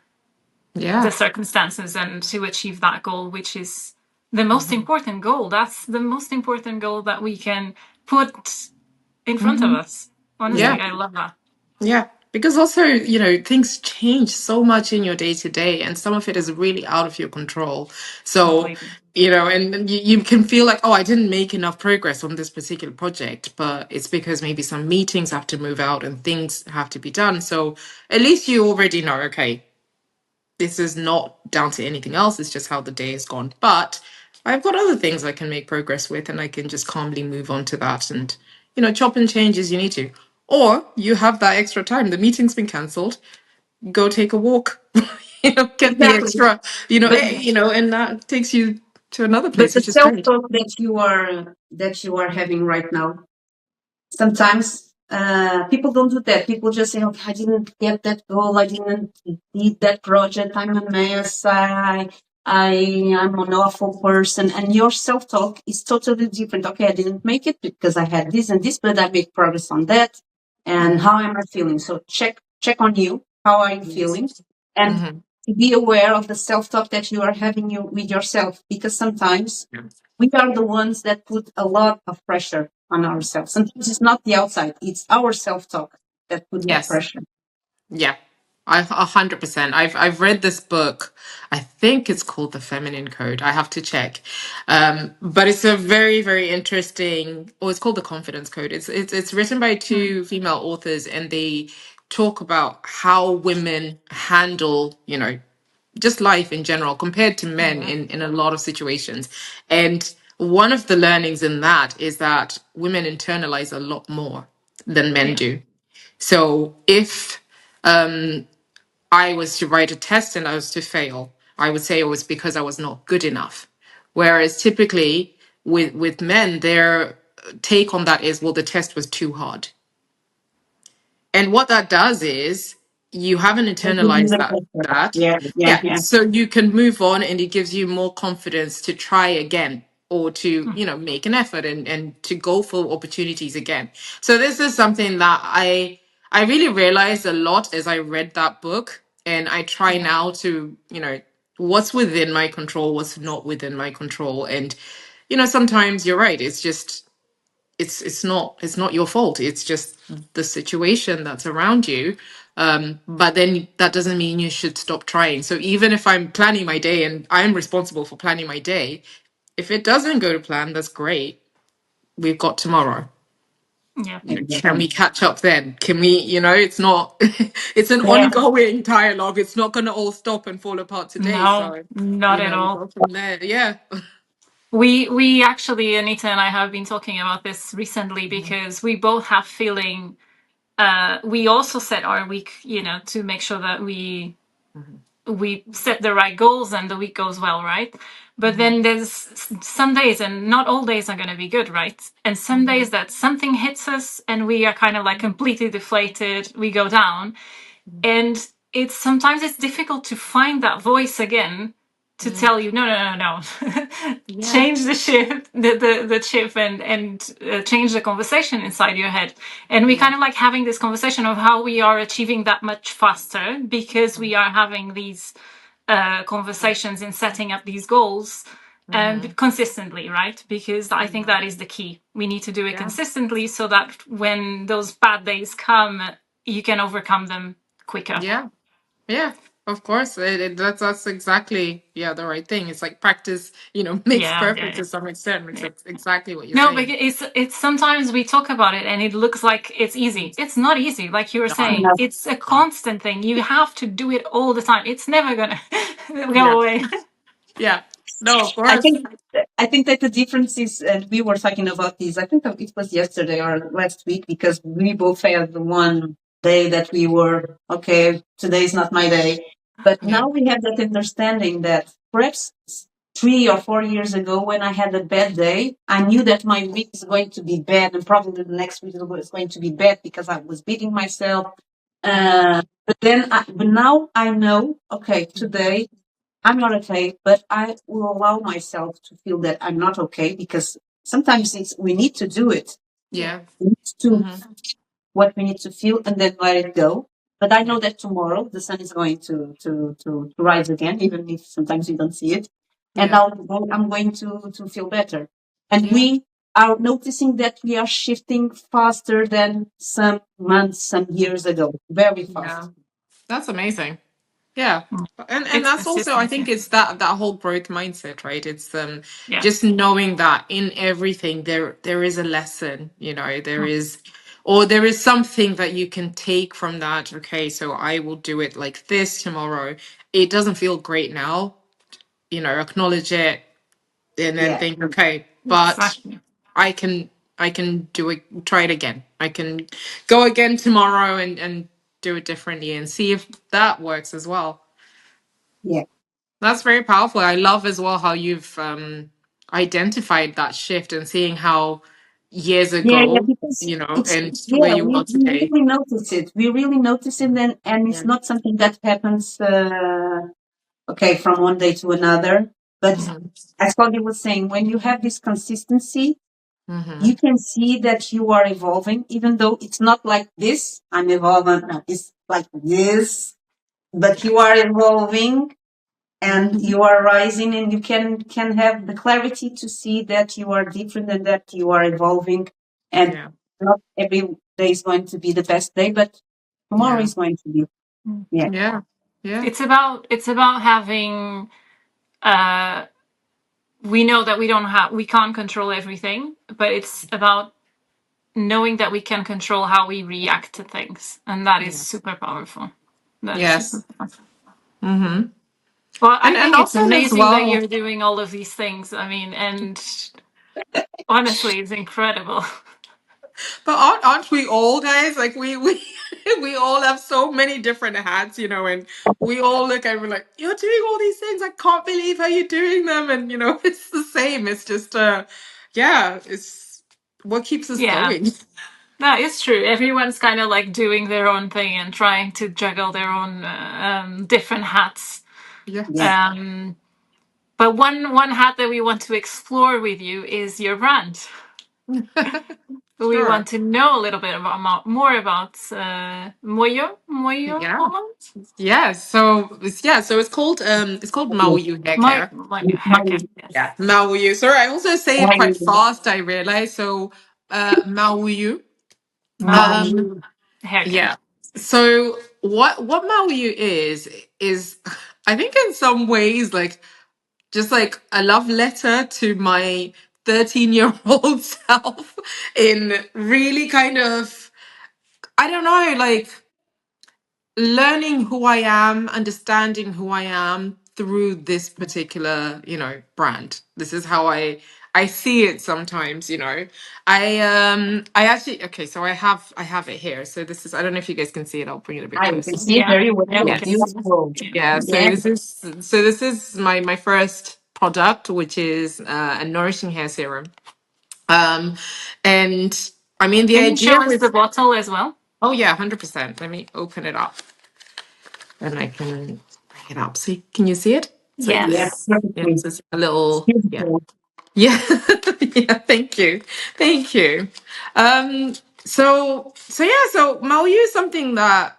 Speaker 1: the
Speaker 3: yeah,
Speaker 1: circumstances and to achieve that goal, which is the most
Speaker 3: mhm,
Speaker 1: important goal. That's the most important goal that we can put in front of
Speaker 3: mhm,
Speaker 1: us. Honestly,
Speaker 3: yeah.
Speaker 1: I love that
Speaker 3: Yeah, because also, things change so much in your day to day, and some of it is really out of your control. So,
Speaker 1: completely.
Speaker 3: and you can feel like, oh, I didn't make enough progress on this particular project, but it's because maybe some meetings have to move out and things have to be done. So at least you already know, okay, this is not down to anything else, it's just how the day has gone. But I've got other things I can make progress with, and I can just calmly move on to that and, chop and change as you need to. Or you have that extra time. The meeting's been cancelled. Go take a walk. Get the
Speaker 2: Exactly.
Speaker 3: extra,
Speaker 2: But
Speaker 3: and that takes you to another
Speaker 2: but
Speaker 3: place,
Speaker 2: the
Speaker 3: which is
Speaker 2: self
Speaker 3: great.
Speaker 2: talk that you are having right now, sometimes people don't do that. People just say, okay, I didn't get that goal. I didn't did that project. I'm a mess. I'm an awful person. And your self-talk is totally different. Okay, I didn't make it because I had this and this, but I made progress on that. And how am I feeling? So check on you. How are you feeling? And
Speaker 3: Mm-hmm.
Speaker 2: to be aware of the self-talk that you are having with yourself, because sometimes we are the ones that put a lot of pressure on ourselves. Sometimes it's not the outside, it's our self-talk that put that
Speaker 3: Yes.
Speaker 2: pressure.
Speaker 3: Yeah, 100%. I've read this book. I think it's called The Feminine Code. I have to check. But it's a very, very interesting, or it's called The Confidence Code. It's written by two female authors, and they talk about how women handle, just life in general compared to men in a lot of situations. And one of the learnings in that is that women internalize a lot more than men
Speaker 1: Yeah.
Speaker 3: do. So if I was to write a test and I was to fail, I would say it was because I was not good enough. Whereas typically with men, their take on that is, well, the test was too hard. And what that does is you haven't internalized that.
Speaker 2: Yeah, yeah,
Speaker 3: Yeah.
Speaker 2: yeah.
Speaker 3: So you can move on and it gives you more confidence to try again or to, make an effort and to go for opportunities again. So this is something that I really realized a lot as I read that book. And I try now to, what's within my control, what's not within my control. And, sometimes you're right. It's just it's not your fault, it's just the situation that's around you. But then that doesn't mean you should stop trying. So even if I'm planning my day and I'm responsible for planning my day, if it doesn't go to plan, that's great. We've got tomorrow.
Speaker 1: Yeah.
Speaker 3: Can we catch up then? Can we, it's not it's an
Speaker 2: Yeah,
Speaker 3: ongoing dialogue. It's not going to all stop and fall apart today.
Speaker 1: No,
Speaker 3: So
Speaker 1: not at
Speaker 3: we
Speaker 1: all.
Speaker 3: go from there. Yeah.
Speaker 1: We actually, Anita and I have been talking about this recently because we both have feeling we also set our week, to make sure that we set the right goals and the week goes well, right? But then there's some days, and not all days are going to be good, right? And some days that something hits us and we are kind of like completely deflated, we go down. And sometimes it's difficult to find that voice again to tell you, no, no, no, no,
Speaker 3: Yeah.
Speaker 1: change the ship, the chip, and change the conversation inside your head. And we kind of like having this conversation of how we are achieving that much faster because we are having these conversations and setting up these goals consistently, right? Because I think that is the key. We need to do it consistently so that when those bad days come, you can overcome them quicker.
Speaker 3: Yeah. Yeah, of course. That's exactly the right thing. It's like practice, makes
Speaker 1: Yeah,
Speaker 3: perfect to some extent. It's
Speaker 1: yeah.
Speaker 3: exactly what you're
Speaker 1: No, but
Speaker 3: saying.
Speaker 1: it's sometimes we talk about it and it looks like it's easy. It's not easy, like you were saying.
Speaker 2: no,
Speaker 1: It's a constant thing. You have to do it all the time. It's never gonna
Speaker 3: Yeah,
Speaker 1: go away.
Speaker 3: yeah. No, of
Speaker 2: I
Speaker 3: course.
Speaker 2: think I think that the difference is, and we were talking about this. I think that it was yesterday or last week because we both had the one day that we were okay. Today is not my day, but
Speaker 3: Yeah,
Speaker 2: now we have that understanding that perhaps 3 or 4 years ago, when I had a bad day, I knew that my week is going to be bad, and probably the next week is going to be bad because I was beating myself. But now I know, okay, today I'm not okay, but I will allow myself to feel that I'm not okay because sometimes we need to do it.
Speaker 3: yeah,
Speaker 2: We need to
Speaker 3: hmm
Speaker 2: what we need to feel and then let it go. But I
Speaker 3: yeah,
Speaker 2: know that tomorrow the sun is going to rise again, even if sometimes you don't see it. And
Speaker 3: yeah,
Speaker 2: I'm going to feel better. And
Speaker 3: yeah,
Speaker 2: we are noticing that we are shifting faster than some months, some years ago, very
Speaker 3: yeah.
Speaker 2: fast.
Speaker 3: That's amazing. Yeah. And
Speaker 1: It's
Speaker 3: that's also, I think
Speaker 1: consistency.
Speaker 3: it's that whole growth mindset, right? It's
Speaker 1: Yeah.
Speaker 3: just knowing that in everything there is a lesson, there is something that you can take from that. Okay, so I will do it like this tomorrow. It doesn't feel great now, acknowledge it and then
Speaker 2: Yeah,
Speaker 3: think, okay, but
Speaker 1: Exactly.
Speaker 3: I can I can do it, try it again. I can go again tomorrow and do it differently and see if that works as well.
Speaker 2: yeah,
Speaker 3: That's very powerful. I love as well how you've identified that shift and seeing how years
Speaker 2: Yeah,
Speaker 3: ago,
Speaker 2: because it's
Speaker 3: and where
Speaker 2: yeah,
Speaker 3: you are
Speaker 2: we
Speaker 3: today.
Speaker 2: really notice it. We really notice it, and it's
Speaker 3: Yeah.
Speaker 2: not something that happens okay from one day to another. But
Speaker 3: Hmm.
Speaker 2: as Claudia was saying, when you have this consistency,
Speaker 3: Hmm.
Speaker 2: you can see that you are evolving, even though it's not like this. I'm evolving. No, it's like this, but you are evolving and
Speaker 3: Hmm.
Speaker 2: you are rising, and you can have the clarity to see that you are different and that you are evolving, and
Speaker 3: Yeah.
Speaker 2: not every day is going to be the best day, but tomorrow
Speaker 3: Yeah.
Speaker 2: is going to be. Yeah,
Speaker 3: Yeah. Yeah.
Speaker 1: It's about having we know that we can't control everything, but it's about knowing that we can control how we react to things, and that is
Speaker 3: Yeah.
Speaker 1: super powerful. That is super
Speaker 3: Yes.
Speaker 1: powerful.
Speaker 3: Hmm.
Speaker 1: Well, I
Speaker 3: And
Speaker 1: think it's
Speaker 3: also as
Speaker 1: amazing that
Speaker 3: well.
Speaker 1: you're doing all of these things. I mean, and honestly, it's incredible.
Speaker 3: But aren't we all, guys? Like we we all have so many different hats, and we all look and we're like, "You're doing all these things. I can't believe how you're doing them." And it's the same. It's just yeah, it's what keeps us
Speaker 1: Yeah,
Speaker 3: going.
Speaker 1: that is true. Everyone's kind of like doing their own thing and trying to juggle their own different hats.
Speaker 2: yeah.
Speaker 3: Yes.
Speaker 1: Um, but one hat that we want to explore with you is your brand. We
Speaker 3: Sure.
Speaker 1: want to know a little bit more about Mauyu
Speaker 3: Yeah.
Speaker 1: Holland.
Speaker 3: Yeah. So it's called Mauyu Haircare.
Speaker 1: Mauyu Haircare.
Speaker 3: Yeah.
Speaker 1: Yes.
Speaker 3: Mauyu. Sorry, I also say it quite fast, I realize. So Mauyu. Um
Speaker 1: Mauyu Haircare.
Speaker 3: Yeah. So what Mauyu is I think in some ways like just like a love letter to my 13-year-old self in really kind of I don't know, like learning who I am, understanding who I am through this particular, brand. This is how I see it sometimes. I actually okay, so I have it here. So this is I don't know if you guys can see it. I'll bring it a bit
Speaker 2: I can
Speaker 3: closer.
Speaker 2: see it
Speaker 1: Yeah.
Speaker 2: very
Speaker 1: Yeah,
Speaker 2: well.
Speaker 1: we can see
Speaker 3: Yes.
Speaker 1: this.
Speaker 2: Beautiful.
Speaker 1: Yeah.
Speaker 3: Yeah,
Speaker 2: Yeah.
Speaker 3: so this is my first product, which is a nourishing hair serum. Um and I mean the
Speaker 1: Can you show
Speaker 3: idea
Speaker 1: us the
Speaker 3: with
Speaker 1: bottle as well?
Speaker 3: oh yeah, 100%. Let me open it up and I can bring it up. So can you see it? So
Speaker 2: Yeah,
Speaker 1: Yes.
Speaker 2: perfectly.
Speaker 3: it's a
Speaker 2: It's
Speaker 3: little
Speaker 2: beautiful.
Speaker 3: yeah. Yeah, thank you. So Mauyu is something that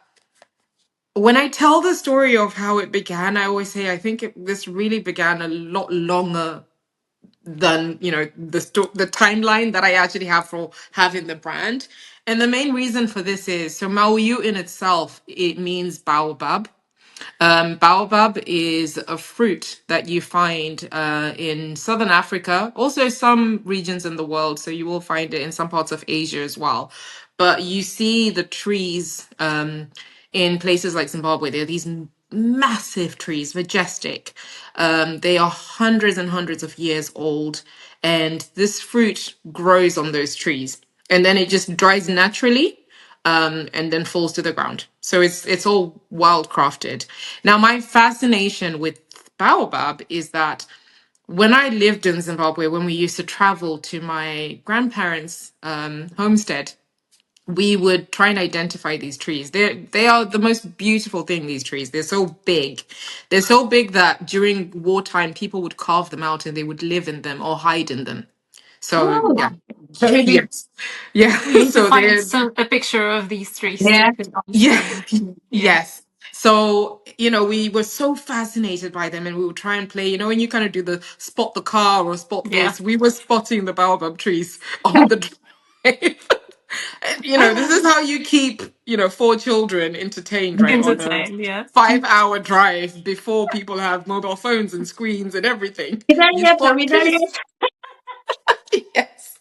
Speaker 3: when I tell the story of how it began, I always say I think this really began a lot longer than the timeline that I actually have for having the brand. And the main reason for this is so Mauyu in itself, it means baobab. Baobab is a fruit that you find in southern Africa, also some regions in the world. So you will find it in some parts of Asia as well. But you see the trees in places like Zimbabwe. They're these massive trees, majestic. They are hundreds and hundreds of years old. And this fruit grows on those trees. And then it just dries naturally and then falls to the ground. So it's all wild crafted. Now, my fascination with baobab is that when I lived in Zimbabwe, when we used to travel to my grandparents' homestead, we would try and identify these trees. They are the most beautiful thing. These trees, they're so big. They're so big that during wartime, people would carve them out and they would live in them or hide in them. So
Speaker 2: Oh,
Speaker 3: yeah,
Speaker 2: very big.
Speaker 3: yes, yeah.
Speaker 1: We need to
Speaker 3: So
Speaker 1: find
Speaker 3: they're
Speaker 1: a picture of these trees to
Speaker 2: Yeah.
Speaker 1: put on
Speaker 3: yeah,
Speaker 1: screen. Yeah.
Speaker 3: yes. So, we were so fascinated by them and we would try and play, when you kind of do the spot the car or spot
Speaker 1: Yeah.
Speaker 3: this, we were spotting the baobab trees on the drive. And, this is how you keep, 4 children entertained, right? On a
Speaker 1: Entertained, yeah.
Speaker 3: 5-hour drive before people have mobile phones and screens and everything. You
Speaker 2: Are
Speaker 3: spot
Speaker 2: we there
Speaker 3: trees.
Speaker 2: yet?
Speaker 3: Yes.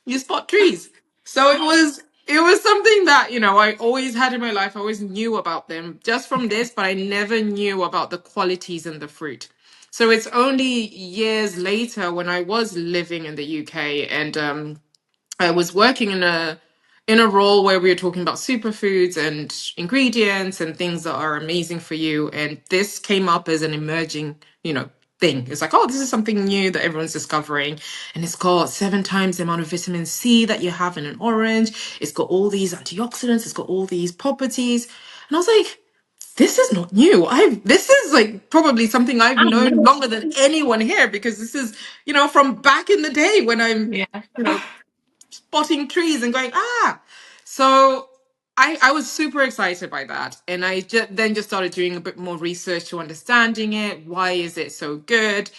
Speaker 3: You spot trees. So it was something that, I always had in my life. I always knew about them just from this, but I never knew about the qualities in the fruit. So it's only years later when I was living in the UK and I was working in a role where we were talking about superfoods and ingredients and things that are amazing for you. And this came up as an emerging, thing. It's like, oh, this is something new that everyone's discovering. And it's got 7 times the amount of vitamin C that you have in an orange. It's got all these antioxidants. It's got all these properties. And I was like, this is not new. This is like probably something I've
Speaker 2: I
Speaker 3: known
Speaker 2: know.
Speaker 3: longer than anyone here, because this is, from back in the day when I'm,
Speaker 1: Yeah.
Speaker 3: spotting trees and going, ah. So I was super excited by that. And I then just started doing a bit more research to understanding it. Why is it so good?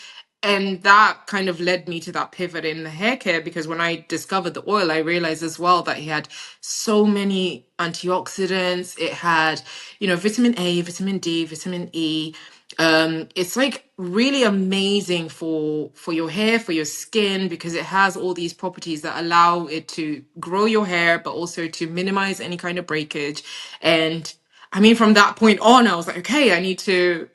Speaker 3: And that kind of led me to that pivot in the hair care, because when I discovered the oil, I realized as well that it had so many antioxidants. It had, vitamin A, vitamin D, vitamin E. It's like really amazing for your hair, for your skin, because it has all these properties that allow it to grow your hair, but also to minimize any kind of breakage. And I mean, from that point on, I was like, okay, I need to,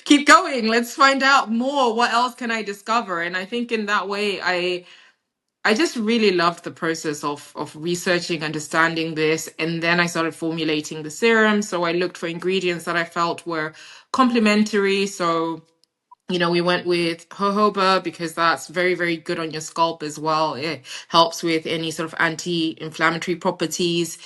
Speaker 3: keep going. Let's find out more. What else can I discover? And I think in that way, I just really loved the process of researching, understanding this, and then I started formulating the serum. So I looked for ingredients that I felt were complementary. So we went with jojoba because that's very, very good on your scalp as well. It helps with any sort of anti-inflammatory properties.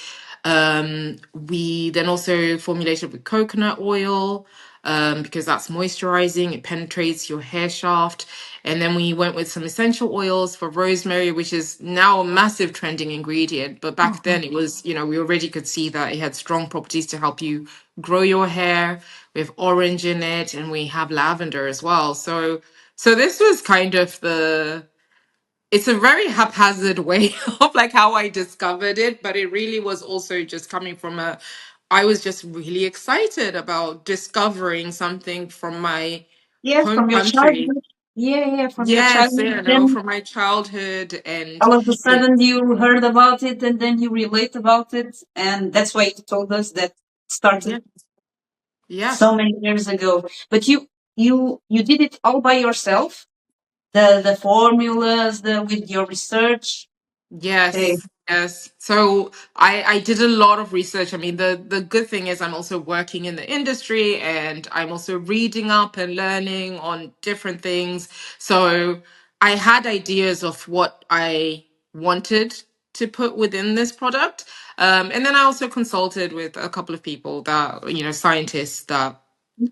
Speaker 3: We then also formulated with coconut oil because that's moisturizing, it penetrates your hair shaft. And then we went with some essential oils for rosemary, which is now a massive trending ingredient. But back then it was, we already could see that it had strong properties to help you grow your hair. We have orange in it, and we have lavender as well. So this was kind of it's a very haphazard way of like how I discovered it, but it really was also just coming from I was just really excited about discovering something from my
Speaker 2: Yes,
Speaker 3: home
Speaker 2: from your
Speaker 3: country.
Speaker 2: childhood. Yeah, from your
Speaker 3: Yes,
Speaker 2: childhood.
Speaker 3: yeah, no,
Speaker 2: Then
Speaker 3: from my childhood. And
Speaker 2: all of a
Speaker 3: it,
Speaker 2: sudden you heard about it, and then you relate about it, and that's why you told us that started
Speaker 3: yeah, yeah,
Speaker 2: so many years ago. But you did it all by yourself. The formulas, the with your research. Okay.
Speaker 3: yes, yes. So I did a lot of research. I mean, the good thing is I'm also working in the industry, and I'm also reading up and learning on different things. So I had ideas of what I wanted to put within this product. And then I also consulted with a couple of people that, scientists that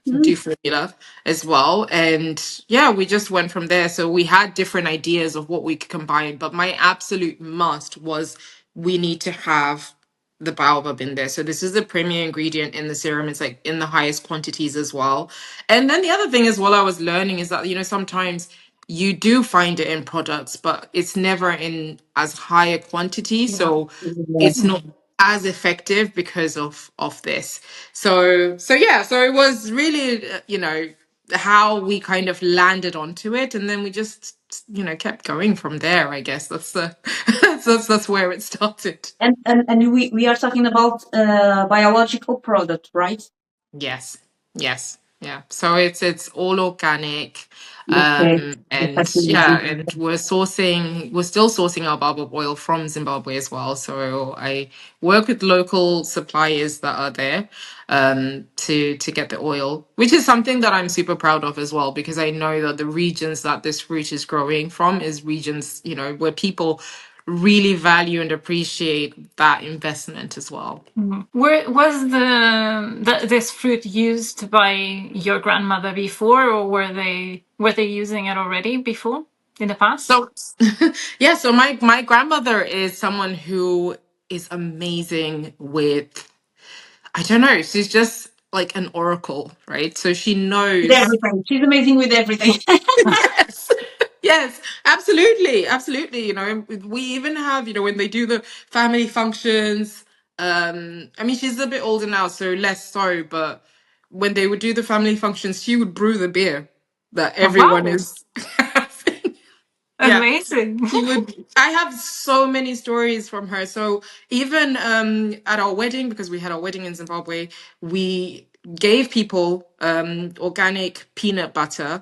Speaker 2: Mhm.
Speaker 3: do formula as well. And yeah, we just went from there. So we had different ideas of what we could combine, but my absolute must was we need to have the baobab in there. So this is the premier ingredient in the serum. It's like in the highest quantities as well. And then the other thing as well I was learning is that, sometimes you do find it in products, but it's never in as high a quantity. So
Speaker 2: Yeah.
Speaker 3: it's not as effective because of this. So yeah, so it was really how we kind of landed onto it, and then we just kept going from there. I guess that's the that's where it started.
Speaker 2: And we are talking about biological product, right?
Speaker 3: Yes, yes, yeah. So it's all organic,
Speaker 2: Okay.
Speaker 3: and yeah, and we're still sourcing our baobab oil from Zimbabwe as well. So I work with local suppliers that are there, to get the oil, which is something that I'm super proud of as well, because I know that the regions that this fruit is growing from is regions, where people really value and appreciate that investment as well.
Speaker 1: Where was this fruit used by your grandmother before, or were they using it already before in the past?
Speaker 3: So, yeah, so my grandmother is someone who is amazing with, I don't know, she's just like an oracle, right? So she
Speaker 2: With
Speaker 3: knows.
Speaker 2: everything. She's amazing with everything.
Speaker 3: Yes. Yes, absolutely. Absolutely. We even have, when they do the family functions, I mean, she's a bit older now, so less so, but when they would do the family functions, she would brew the beer that
Speaker 1: Oh,
Speaker 3: everyone
Speaker 1: wow,
Speaker 3: is having. Yeah.
Speaker 1: amazing.
Speaker 3: She would. I have so many stories from her. So even at our wedding, because we had our wedding in Zimbabwe, we gave people organic peanut butter,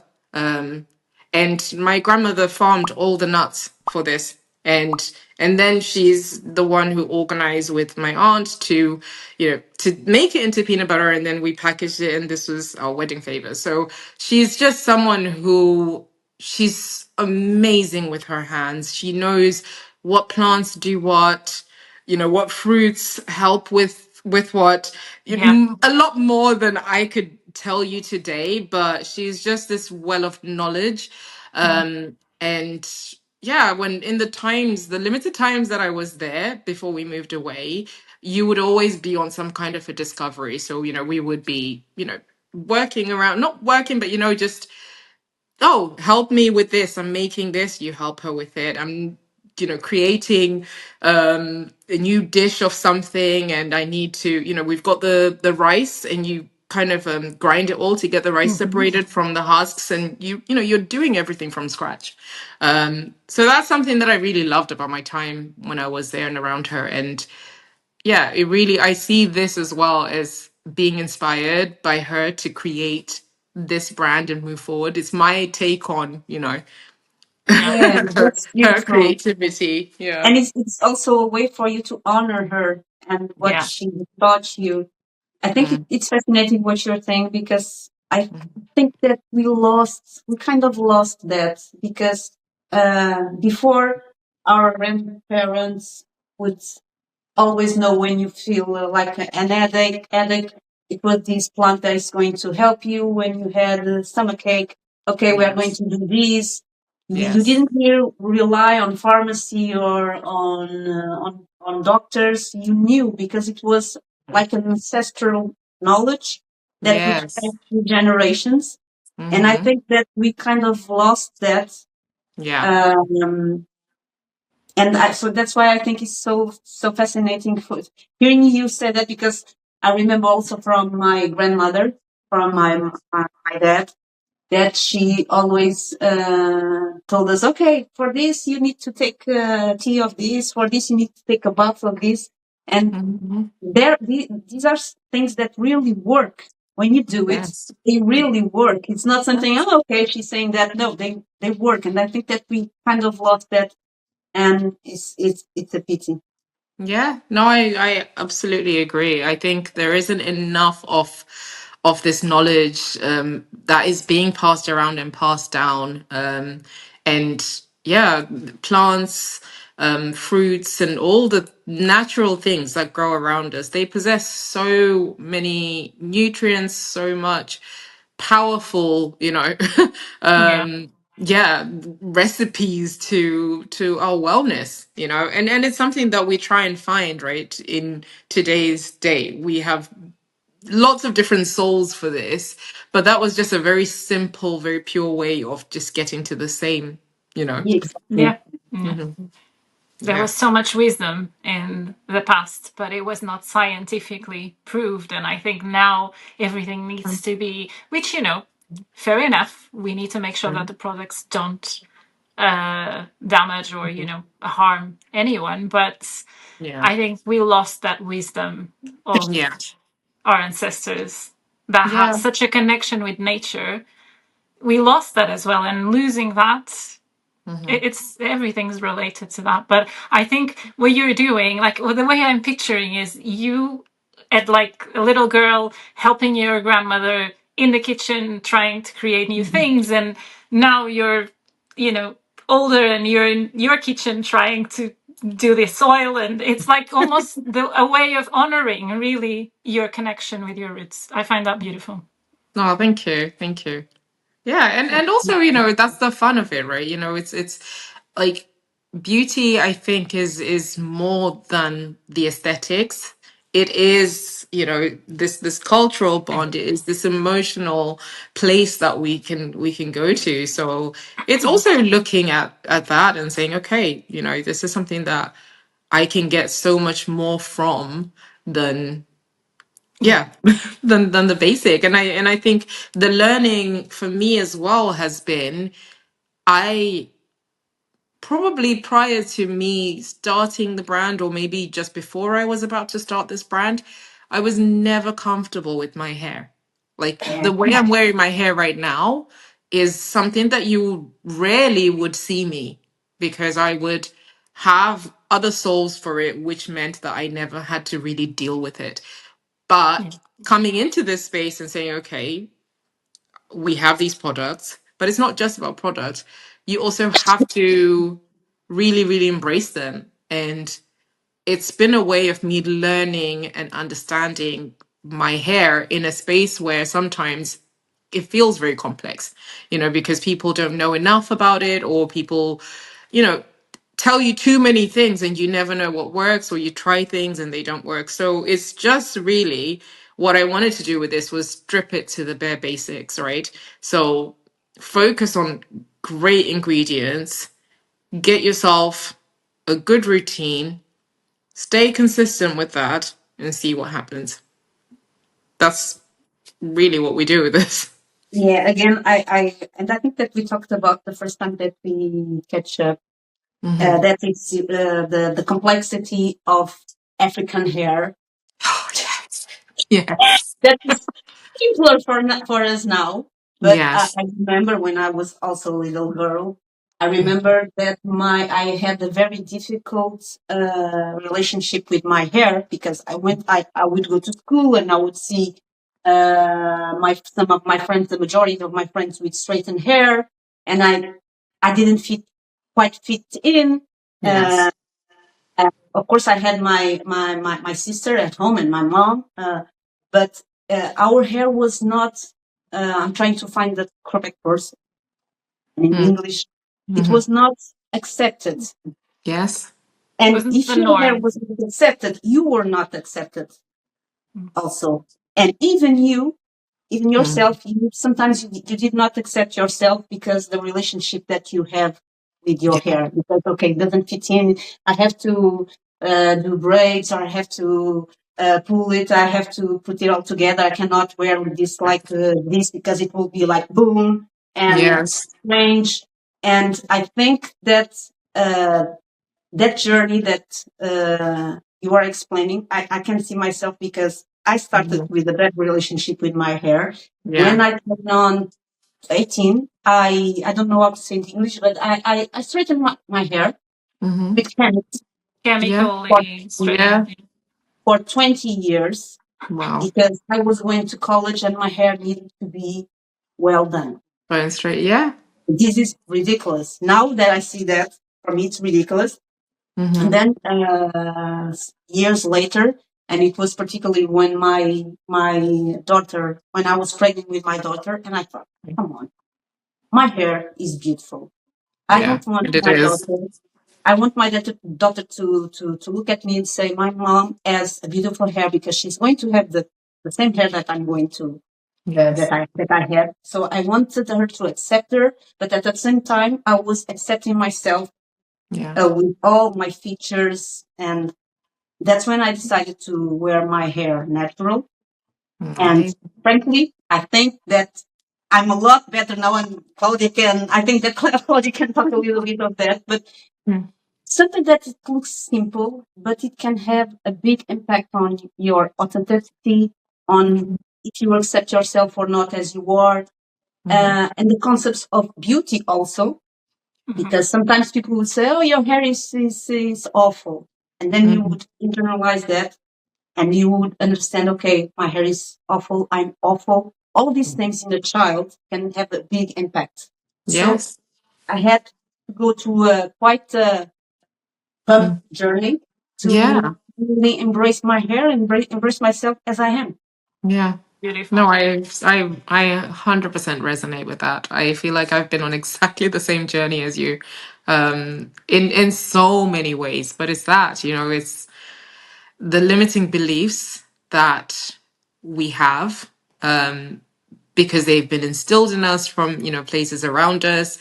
Speaker 3: and my grandmother farmed all the nuts for this. And then she's the one who organized with my aunt to, to make it into peanut butter, and then we packaged it, and this was our wedding favor. So she's just someone who, she's amazing with her hands. She knows what plants do what, what fruits help with what.
Speaker 1: Yeah.
Speaker 3: A lot more than I could tell you today, but she's just this well of knowledge. And yeah, when in the limited times that I was there before we moved away, you would always be on some kind of a discovery. So, we would be, working around, not working, but, just, oh, help me with this. I'm making this. You help her with it. I'm, creating a new dish of something, and I need to, we've got the rice, and you kind of grind it all to get the rice separated from the husks, and you're doing everything from scratch. So that's something that I really loved about my time when I was there and around her. And yeah, it really, I see this as well as being inspired by her to create this brand and move forward. It's my take on,
Speaker 1: Yeah.
Speaker 2: Yeah, that's
Speaker 3: her
Speaker 2: beautiful.
Speaker 3: creativity. Yeah.
Speaker 2: And it's also a way for you to honor her and what
Speaker 1: Yeah.
Speaker 2: she taught you. I think
Speaker 3: Mm,
Speaker 2: it's fascinating what you're saying, because I
Speaker 3: mm,
Speaker 2: think that we kind of lost that, because before, our grandparents would always know when you feel like an headache. It was this plant that is going to help you when you had a stomachache. Okay, we are going
Speaker 3: yes.
Speaker 2: to do this. You
Speaker 3: Yes.
Speaker 2: didn't rely on pharmacy or on doctors. You knew, because it was like an ancestral knowledge that would pass
Speaker 3: Yes.
Speaker 2: through generations. And I
Speaker 3: Mm-hmm.
Speaker 2: think that we kind of lost that.
Speaker 3: Yeah.
Speaker 2: Um, so that's why I think it's so fascinating for hearing you say that, because I remember also from my grandmother, from
Speaker 3: Mm-hmm.
Speaker 2: my dad, that she always told us, okay, for this you need to take tea of this, for this you need to take a bath of this, and
Speaker 3: Mm-hmm.
Speaker 2: these are things that really work when you do it.
Speaker 3: Yes.
Speaker 2: They really work. It's not something,
Speaker 3: Yes.
Speaker 2: oh, okay, she's saying that. No, they work, and I think that we kind of lost that, and it's a pity.
Speaker 3: Yeah, no, I absolutely agree. I think there isn't enough of this knowledge that is being passed around and passed down. And yeah, plants, fruits, and all the natural things that grow around us, they possess so many nutrients, so much powerful,
Speaker 1: Yeah.
Speaker 3: yeah, recipes to our wellness, and it's something that we try and find, right, in today's day. We have lots of different souls for this, but that was just a very simple, very pure way of just getting to the same,
Speaker 2: Exactly.
Speaker 1: Yeah. Yeah.
Speaker 3: hmm
Speaker 1: There
Speaker 3: yeah.
Speaker 1: was so much wisdom in the past, but it was not scientifically proved. And I think now everything needs to be, which, fair enough. We need to make sure that the products don't damage or, harm anyone. But
Speaker 3: Yeah.
Speaker 1: I think we lost that wisdom of
Speaker 3: Yeah.
Speaker 1: our ancestors that had
Speaker 3: Yeah.
Speaker 1: such a connection with nature. We lost that as well. And losing that,
Speaker 3: hmm
Speaker 1: it's everything's related to that. But I think what you're doing, like, well, the way I'm picturing is you at like a little girl helping your grandmother in the kitchen trying to create new things, and now you're, you know older and you're in your kitchen trying to do the soil, and it's like almost a way of honoring really your connection with your roots. I find that beautiful.
Speaker 3: No, thank you. Thank you. Yeah, and also, that's the fun of it, right? It's like beauty, I think, is more than the aesthetics. It is, this cultural bond. It is this emotional place that we can go to. So it's also looking at that and saying, okay, this is something that I can get so much more from than,
Speaker 1: Yeah.
Speaker 3: yeah, than the basic. And I think the learning for me as well has been, I probably prior to me starting the brand, or maybe just before I was about to start this brand, I was never comfortable with my hair. Like
Speaker 2: Yeah.
Speaker 3: the way I'm wearing my hair right now is something that you rarely would see me, because I would have other solves for it, which meant that I never had to really deal with it. But coming into this space and saying, okay, we have these products, but it's not just about products. You also have to really, really embrace them. And it's been a way of me learning and understanding my hair in a space where sometimes it feels very complex, because people don't know enough about it, or people, you know, tell you too many things and you never know what works, or you try things and they don't work. So it's just really what I wanted to do with this was strip it to the bare basics, right? So focus on great ingredients, get yourself a good routine, stay consistent with that, and see what happens. That's really what we do with this.
Speaker 2: Yeah, again, and I think that we talked about the first time that we catch up. That is the complexity of African hair.
Speaker 3: Oh, yes. Yes.
Speaker 2: That is simpler for us now. But
Speaker 3: Yes.
Speaker 2: I remember when I was also a little girl, I remember that I had a very difficult relationship with my hair, because I would go to school and I would see some of my friends, the majority of my friends, with straightened hair, and I didn't quite fit in.
Speaker 3: Yes.
Speaker 2: Of course, I had my sister at home and my mom, but our hair was not. I'm trying to find the correct word in English. It was not accepted.
Speaker 3: Yes.
Speaker 2: And
Speaker 1: Wasn't
Speaker 2: if
Speaker 1: the
Speaker 2: your hair
Speaker 1: norm.
Speaker 2: was not accepted, you were not accepted also. And even yourself, sometimes you did not accept yourself because the relationship that you have with your
Speaker 3: Yeah.
Speaker 2: hair, because okay, it doesn't fit in. I have to do braids, or I have to pull it. I have to put it all together. I cannot wear this like this, because it will be like boom and
Speaker 3: Yes.
Speaker 2: strange. And I think that that journey that you are explaining, I can see myself, because I started with a bad relationship with my hair. When
Speaker 3: Yeah.
Speaker 2: I turned on 18, I don't know how to say in English, but I straightened my hair with chemics
Speaker 3: Yeah.
Speaker 2: for,
Speaker 1: Chemically
Speaker 3: Yeah.
Speaker 1: straightening.
Speaker 2: for 20 years,
Speaker 3: Wow.
Speaker 2: because I was going to college and my hair needed to be well done.
Speaker 3: Going straight. Yeah.
Speaker 2: This is ridiculous. Now that I see that, for me, it's ridiculous. And then years later, and it was particularly when my daughter, when I was pregnant with my daughter, and I thought, come on, my hair is beautiful. I
Speaker 3: Yeah.
Speaker 2: don't want
Speaker 3: And it
Speaker 2: my
Speaker 3: is.
Speaker 2: daughter. I want my daughter to look at me and say, my mom has a beautiful hair, because she's going to have the same hair that I'm going to
Speaker 3: Yes.
Speaker 2: that I have. So I wanted her to accept her, but at the same time, I was accepting myself
Speaker 3: Yeah.
Speaker 2: with all my features, and that's when I decided to wear my hair natural. And
Speaker 3: Amazing.
Speaker 2: frankly, I think that I'm a lot better now. And I think that Claudia can talk a little bit of that. But something that it looks simple, but it can have a big impact on your authenticity, on if you accept yourself or not as you are, and the concepts of beauty also. Because sometimes people would say, "Oh, your hair is awful," and then you would internalize that, and you would understand, okay, my hair is awful, I'm awful. All these things in a child can have a big impact. So
Speaker 3: Yes.
Speaker 2: I had to go through quite a tough journey to
Speaker 3: Yeah.
Speaker 2: really embrace my hair and embrace myself as I am.
Speaker 3: Yeah.
Speaker 1: Beautiful.
Speaker 3: No, I 100% resonate with that. I feel like I've been on exactly the same journey as you, in so many ways. But it's that, it's the limiting beliefs that we have, because they've been instilled in us from, places around us.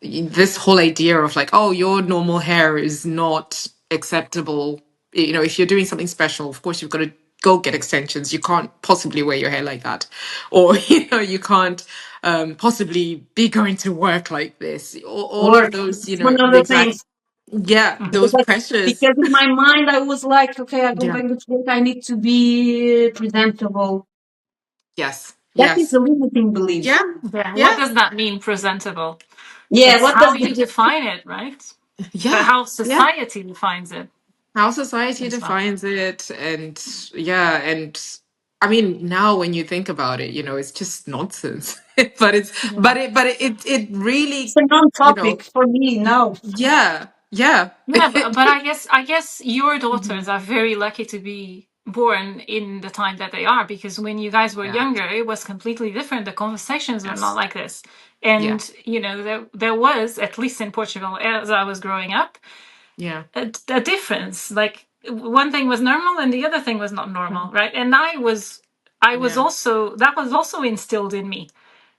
Speaker 3: This whole idea of like, oh, your normal hair is not acceptable. If you're doing something special, of course you've got to go get extensions. You can't possibly wear your hair like that, or you can't possibly be going to work like this. All of
Speaker 2: Work.
Speaker 3: those,
Speaker 2: It's one of the
Speaker 3: exact,
Speaker 2: things.
Speaker 3: yeah, those
Speaker 2: Because,
Speaker 3: pressures.
Speaker 2: because in my mind, I was like, okay, I go
Speaker 3: Yeah.
Speaker 2: back to work, I need to be presentable.
Speaker 3: Yes.
Speaker 2: That is
Speaker 3: Yes.
Speaker 2: a limiting belief.
Speaker 3: Yeah.
Speaker 1: Yeah. What
Speaker 3: Yeah.
Speaker 1: does that mean, presentable?
Speaker 2: Yeah,
Speaker 1: It's
Speaker 2: what
Speaker 1: how
Speaker 2: does
Speaker 1: you define it, right? but
Speaker 3: Yeah,
Speaker 1: how
Speaker 3: yeah.
Speaker 1: society defines it
Speaker 3: How society
Speaker 1: as well.
Speaker 3: defines it, and yeah, and I mean, now when you think about it, it's just nonsense. but it's
Speaker 1: Yeah.
Speaker 3: but it
Speaker 2: It's
Speaker 3: really,
Speaker 2: a
Speaker 3: you know,
Speaker 2: non-topic for me now.
Speaker 3: yeah, yeah.
Speaker 1: Yeah, but I guess your daughters
Speaker 3: Mhm.
Speaker 1: are very lucky to be born in the time that they are, because when you guys were
Speaker 3: Yeah.
Speaker 1: younger, it was completely different. The conversations were not
Speaker 3: Yes.
Speaker 1: like this.
Speaker 3: Yeah.
Speaker 1: And there was, at least in Portugal as I was growing up,
Speaker 3: Yeah.
Speaker 1: a difference. Like one thing was normal and the other thing was not normal,
Speaker 3: Mhm.
Speaker 1: right? And I was
Speaker 3: Yeah.
Speaker 1: also, that was also instilled in me,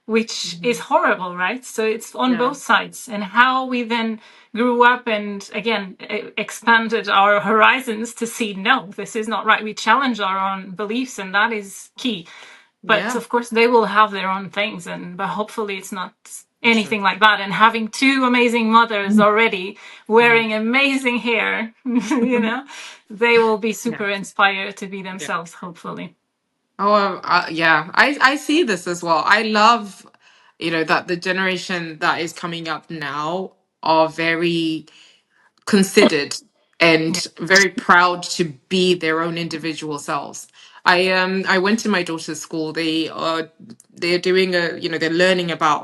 Speaker 1: which is
Speaker 3: Mhm.
Speaker 1: horrible, right? So it's on
Speaker 3: Yeah.
Speaker 1: both sides. And how we then grew up and again expanded our horizons to see, no, this is not right. We challenge our own beliefs, and that is key. But
Speaker 3: Yeah.
Speaker 1: of course, they will have their own things, but hopefully, it's not
Speaker 3: True.
Speaker 1: anything like that. And having two amazing mothers already
Speaker 3: Mhm.
Speaker 1: wearing amazing hair, they will be
Speaker 3: Yeah.
Speaker 1: super inspired to be
Speaker 3: Yeah.
Speaker 1: themselves, hopefully.
Speaker 3: Oh, yeah. I see this as well. I love, that the generation that is coming up now are very considered
Speaker 1: Yeah.
Speaker 3: and very proud to be their own individual selves. I went to my daughter's school. They're doing they're learning about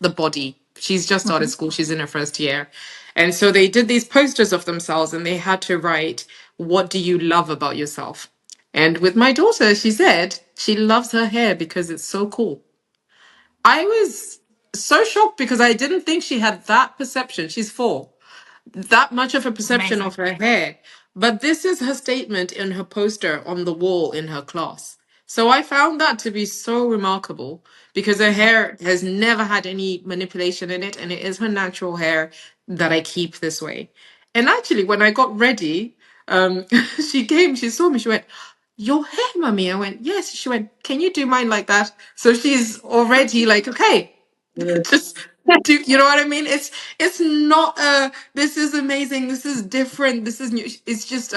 Speaker 3: the body. She's just started
Speaker 1: Mhm.
Speaker 3: school. She's in her first year. And so they did these posters of themselves and they had to write, what do you love about yourself? And with my daughter, she said she loves her hair because it's so cool. I was so shocked because I didn't think she had that perception. She's 4, that much of a perception of
Speaker 1: Amazing.
Speaker 3: her hair. But this is her statement in her poster on the wall in her class. So I found that to be so remarkable because her
Speaker 1: Yeah.
Speaker 3: hair has never had any manipulation in it, and it is her natural hair that I keep this way. And actually, when I got ready, she came, she saw me, she went, "Your hair, mummy." I went, "Yes." She went, "Can you do mine like that?" So she's already like, okay, just do, you know what I mean? It's not this is amazing, this is different, this is new. It's just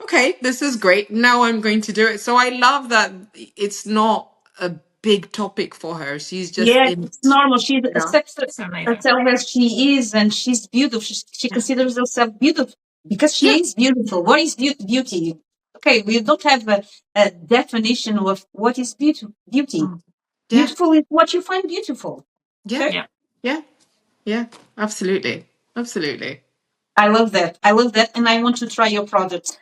Speaker 3: okay, this is great, now I'm going to do it. So I love that it's not a big topic for her. She's just
Speaker 2: Yes,
Speaker 3: in
Speaker 2: it's
Speaker 3: it,
Speaker 2: normal. She
Speaker 3: you know?
Speaker 2: accepts
Speaker 1: It's amazing.
Speaker 2: herself as she is, and she's beautiful. She
Speaker 3: Yeah.
Speaker 2: considers herself beautiful because
Speaker 3: Yeah.
Speaker 2: she is beautiful. What is beauty? Okay, we don't have a definition of what is beauty.
Speaker 1: Mm.
Speaker 3: Yeah.
Speaker 2: Beautiful is what you find beautiful.
Speaker 3: Yeah.
Speaker 2: Okay,
Speaker 1: Yeah.
Speaker 3: Yeah. Yeah. Absolutely. Absolutely.
Speaker 2: I love that. I love that, and I want to try your product.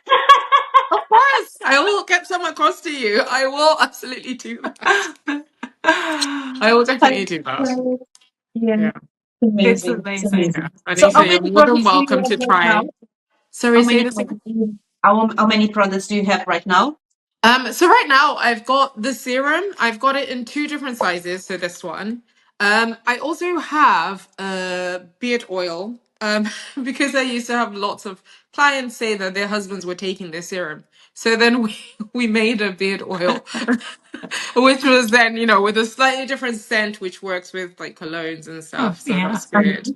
Speaker 3: Of course. I will get some across to you. I will absolutely do that. I will definitely do that.
Speaker 2: Yeah,
Speaker 3: Yeah.
Speaker 1: It's
Speaker 2: amazing. It's
Speaker 1: amazing.
Speaker 3: Yeah.
Speaker 2: amazing.
Speaker 3: And
Speaker 2: So,
Speaker 3: you
Speaker 2: how
Speaker 3: say you're
Speaker 2: many
Speaker 3: more than
Speaker 2: products do you
Speaker 3: welcome
Speaker 2: have
Speaker 3: to
Speaker 2: right now?
Speaker 3: try.
Speaker 2: How
Speaker 3: Sorry, say
Speaker 2: many
Speaker 3: this
Speaker 2: products?
Speaker 3: again.
Speaker 2: How many products do you have right now?
Speaker 3: So right now I've got the serum. I've got it in 2 different sizes. So this one. I also have beard oil. Because I used to have lots of clients say that their husbands were taking their serum. So then we made a beard oil, which was then with a slightly different scent, which works with like colognes and
Speaker 1: Oh,
Speaker 3: stuff. So
Speaker 1: yeah.
Speaker 3: that's good.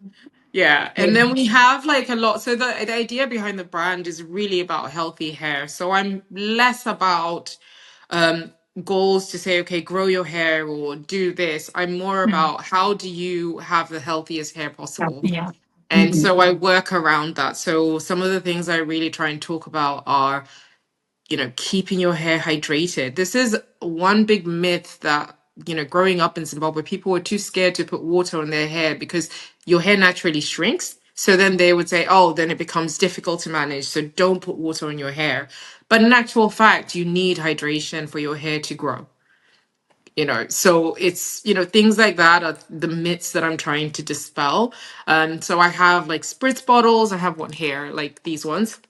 Speaker 3: Yeah, and then
Speaker 2: Yeah.
Speaker 3: we have like a lot. So the idea behind the brand is really about healthy hair. So I'm less about um, goals to say, okay, grow your hair or do this. I'm more
Speaker 1: Mm.
Speaker 3: about how do you have the healthiest hair possible.
Speaker 1: Yeah.
Speaker 3: And so I work around that. So some of the things I really try and talk about are keeping your hair hydrated. This is one big myth that, growing up in Zimbabwe, people were too scared to put water on their hair because your hair naturally shrinks. So then they would say, oh, then it becomes difficult to manage. So don't put water on your hair. But in actual fact, you need hydration for your hair to grow. So it's, things like that are the myths that I'm trying to dispel. So I have like spritz bottles. I have one here, like these ones,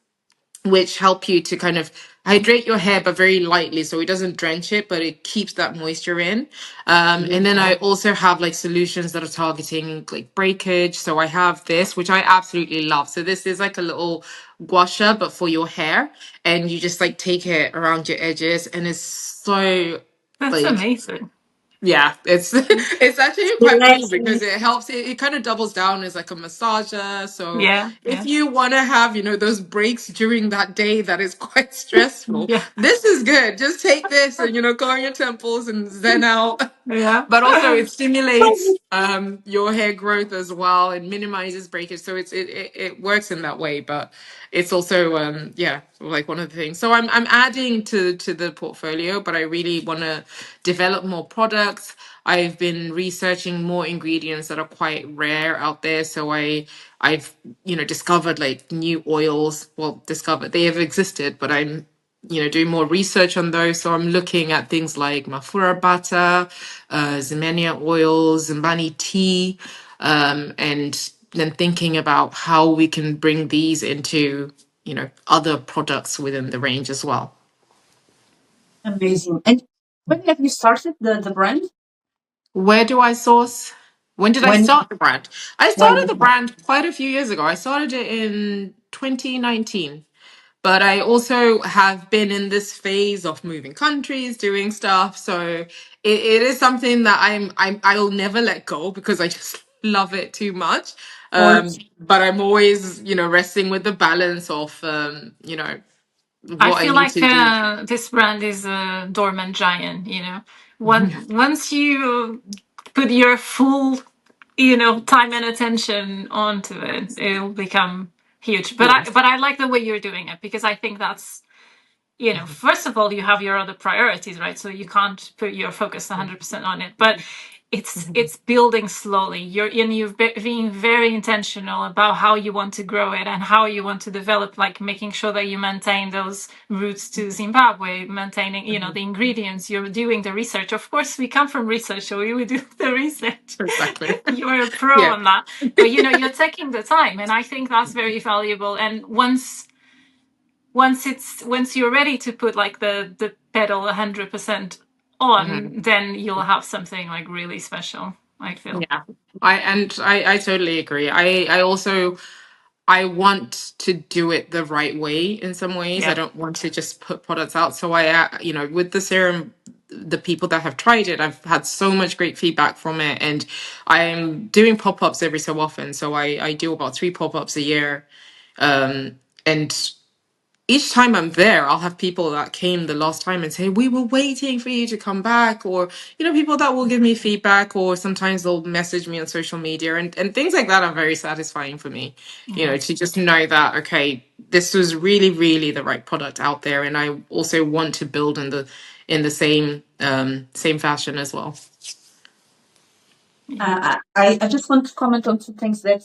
Speaker 3: which help you to kind of hydrate your hair, but very lightly, so it doesn't drench it, but it keeps that moisture in. And then I also have like solutions that are targeting like breakage. So I have this, which I absolutely love. So this is like a little gua sha, but for your hair, and you just like take it around your edges, and it's so
Speaker 1: That's
Speaker 3: like
Speaker 1: amazing.
Speaker 3: Yeah, it's it's actually quite cool
Speaker 2: Relaxing.
Speaker 3: because it helps. It kind of doubles down as like a massager. So
Speaker 1: Yeah,
Speaker 3: if
Speaker 1: yeah,
Speaker 3: you want to have, those breaks during that day that is quite stressful,
Speaker 1: yeah,
Speaker 3: this is good. Just take this and calm your temples and zen out.
Speaker 1: yeah.
Speaker 3: But also it stimulates your hair growth as well and minimizes breakage. So it works in that way. But it's also yeah, like one of the things. So I'm adding to the portfolio, but I really want to develop more products. I've been researching more ingredients that are quite rare out there. So I've discovered like new oils. Well, discovered they have existed, but I'm doing more research on those. So I'm looking at things like mafura butter, Zemenia oils, Zimbani tea, and then thinking about how we can bring these into other products within the range as well.
Speaker 2: Amazing. And when have you started the brand?
Speaker 3: Where do I source? When did I
Speaker 2: When
Speaker 3: start the brand? I
Speaker 2: when
Speaker 3: started the brand quite a few years ago. I started it in 2019. But I also have been in this phase of moving countries, doing stuff. So it is something that I'll never let go because I just love it too much.
Speaker 2: or
Speaker 3: But I'm always, wrestling with the balance of,
Speaker 1: I
Speaker 3: what I
Speaker 1: feel
Speaker 3: need
Speaker 1: like
Speaker 3: to do.
Speaker 1: this brand is a dormant giant, once you put your full, time and attention onto it, it'll become huge. But
Speaker 3: Yeah.
Speaker 1: I like the way you're doing it, because I think that's, first of all, you have your other priorities, right? So you can't put your focus 100% on it, but it's building slowly. You've being very intentional about how you want to grow it and how you want to develop, like making sure that you maintain those roots to Zimbabwe, maintaining, the ingredients. You're doing the research. Of course, we come from research, so we would do the research.
Speaker 3: Exactly.
Speaker 1: You're a pro
Speaker 3: Yeah.
Speaker 1: on that, but you're taking the time, and I think that's very valuable. And once you're ready to put like the pedal 100% on,
Speaker 3: Mhm.
Speaker 1: then you'll have something like really special, I feel.
Speaker 3: Yeah. I totally agree. I also I want to do it the right way in some ways. I
Speaker 1: Yeah.
Speaker 3: don't want to just put products out. So with the serum, the people that have tried it, I've had so much great feedback from it. And I'm doing pop-ups every so often. So I do about 3 pop-ups a year. And each time I'm there, I'll have people that came the last time and say, we were waiting for you to come back. Or, people that will give me feedback, or sometimes they'll message me on social media, and things like that are very satisfying for me, to just know that, okay, this was really, really the right product out there. And I also want to build in the same fashion as well.
Speaker 2: I just want to comment on two things that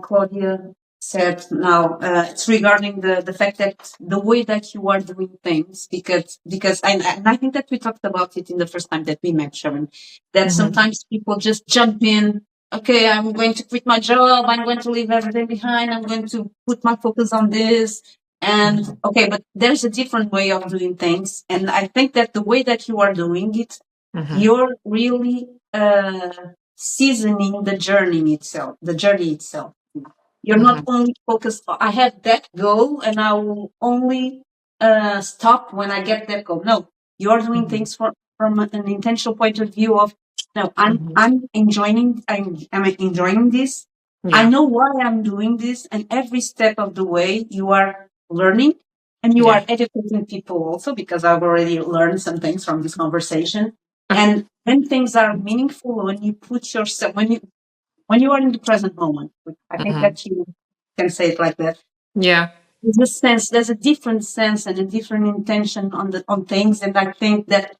Speaker 2: Claudia said now. It's regarding the fact that the way that you are doing things, because and I think that we talked about it in the first time that we met, Sharon, that sometimes people just jump in. Okay, I'm going to quit my job. I'm going to leave everything behind. I'm going to put my focus on this. And okay, but there's a different way of doing things. And I think that the way that you are doing it, you're really seasoning the journey itself. You're not only focused on, I have that goal and I will only stop when I get that goal. No, you're doing things from an intentional point of view of, no, I'm enjoying this. I
Speaker 3: Yeah.
Speaker 2: know why I'm doing this, and every step of the way you are learning and you
Speaker 3: Yeah.
Speaker 2: are educating people also, because I've already learned some things from this conversation. And when things are meaningful, when you put yourself, when you are in the present moment, I think that you can say it like that.
Speaker 3: Yeah.
Speaker 2: There's a different sense and a different intention on things, and I think that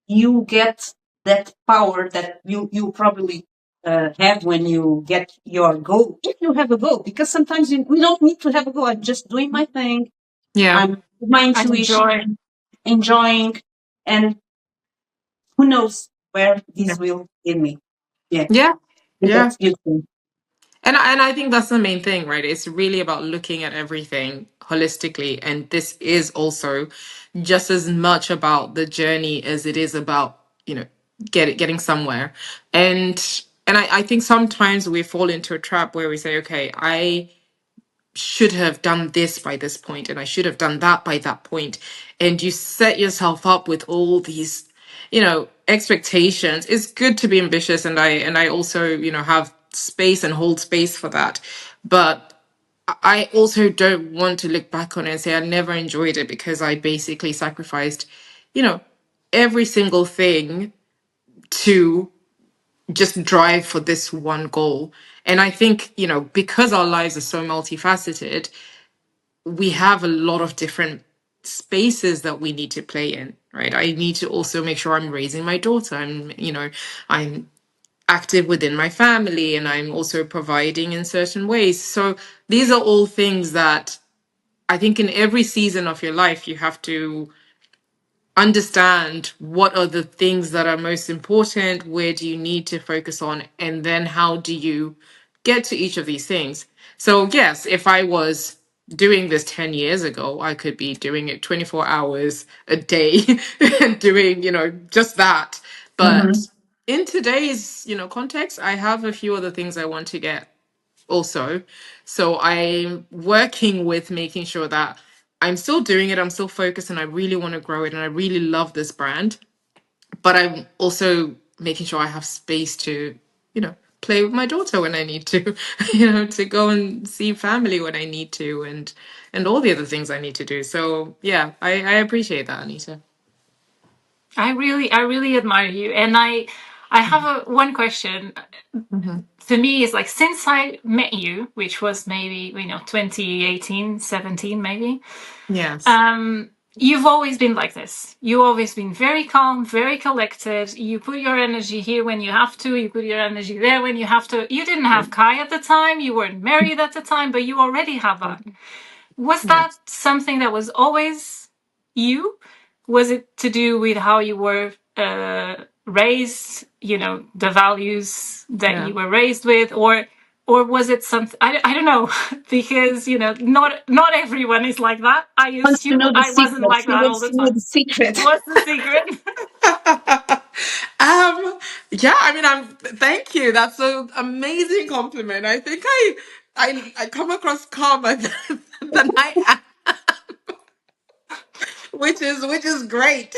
Speaker 2: you get that power that you probably have when you get your goal, if you have a goal, because sometimes we don't need to have a goal. I'm just doing my thing.
Speaker 3: Yeah.
Speaker 2: I'm with my
Speaker 1: I enjoy.
Speaker 2: intuition, enjoying, and who knows where
Speaker 3: Yeah.
Speaker 2: this will lead me. Yeah,
Speaker 3: Yeah. Yeah.
Speaker 2: that's beautiful.
Speaker 3: And I think that's the main thing, right? It's really about looking at everything holistically. And this is also just as much about the journey as it is about, getting somewhere. And I think sometimes we fall into a trap where we say, okay, I should have done this by this point, and I should have done that by that point. And you set yourself up with all these, expectations. It's good to be ambitious, and I also, you know, have space and hold space for that. But I also don't want to look back on it and say I never enjoyed it because I basically sacrificed, you know, every single thing to just drive for this one goal. And I think, you know, because our lives are so multifaceted, we have a lot of different spaces that we need to play in, right? I need to also make sure I'm raising my daughter. I'm active within my family, and I'm also providing in certain ways. So these are all things that I think in every season of your life, you have to understand what are the things that are most important, where do you need to focus on, and then how do you get to each of these things. So yes, if I was doing this 10 years ago, I could be doing it 24 hours a day and doing, you know, just that. But in today's, you know, context, I have a few other things I want to get also. So I'm working with making sure that I'm still doing it, I'm still focused, and I really want to grow it, and I really love this brand. But I'm also making sure I have space to, you know, play with my daughter when I need to, you know, to go and see family when I need to, and all the other things I need to do. So yeah, I appreciate that, Anita.
Speaker 1: I really admire you, and I have one question. For me, it's like, since I met you, which was maybe, you know, 2018, 17 maybe,
Speaker 3: Yes.
Speaker 1: you've always been like this. You've always been very calm, very collected. You put your energy here when you have to. You put your energy there when you have to. You didn't have Kai at the time. You weren't married at the time, but you already have that. Was
Speaker 3: Yeah.
Speaker 1: that something that was always you? Was it to do with how you were raised, you know, the values that
Speaker 3: Yeah.
Speaker 1: you were raised with, or was it something, I don't know, because, you know, not everyone is like that. I
Speaker 2: Wants to
Speaker 1: assume
Speaker 2: know the
Speaker 1: I wasn't
Speaker 2: secret.
Speaker 1: like
Speaker 2: He
Speaker 1: that all
Speaker 2: wants
Speaker 1: the
Speaker 2: to know
Speaker 1: time.
Speaker 2: the secret.
Speaker 1: What's the secret?
Speaker 3: Yeah, I mean, thank you. That's an amazing compliment. I think I come across calmer than I am, which is great.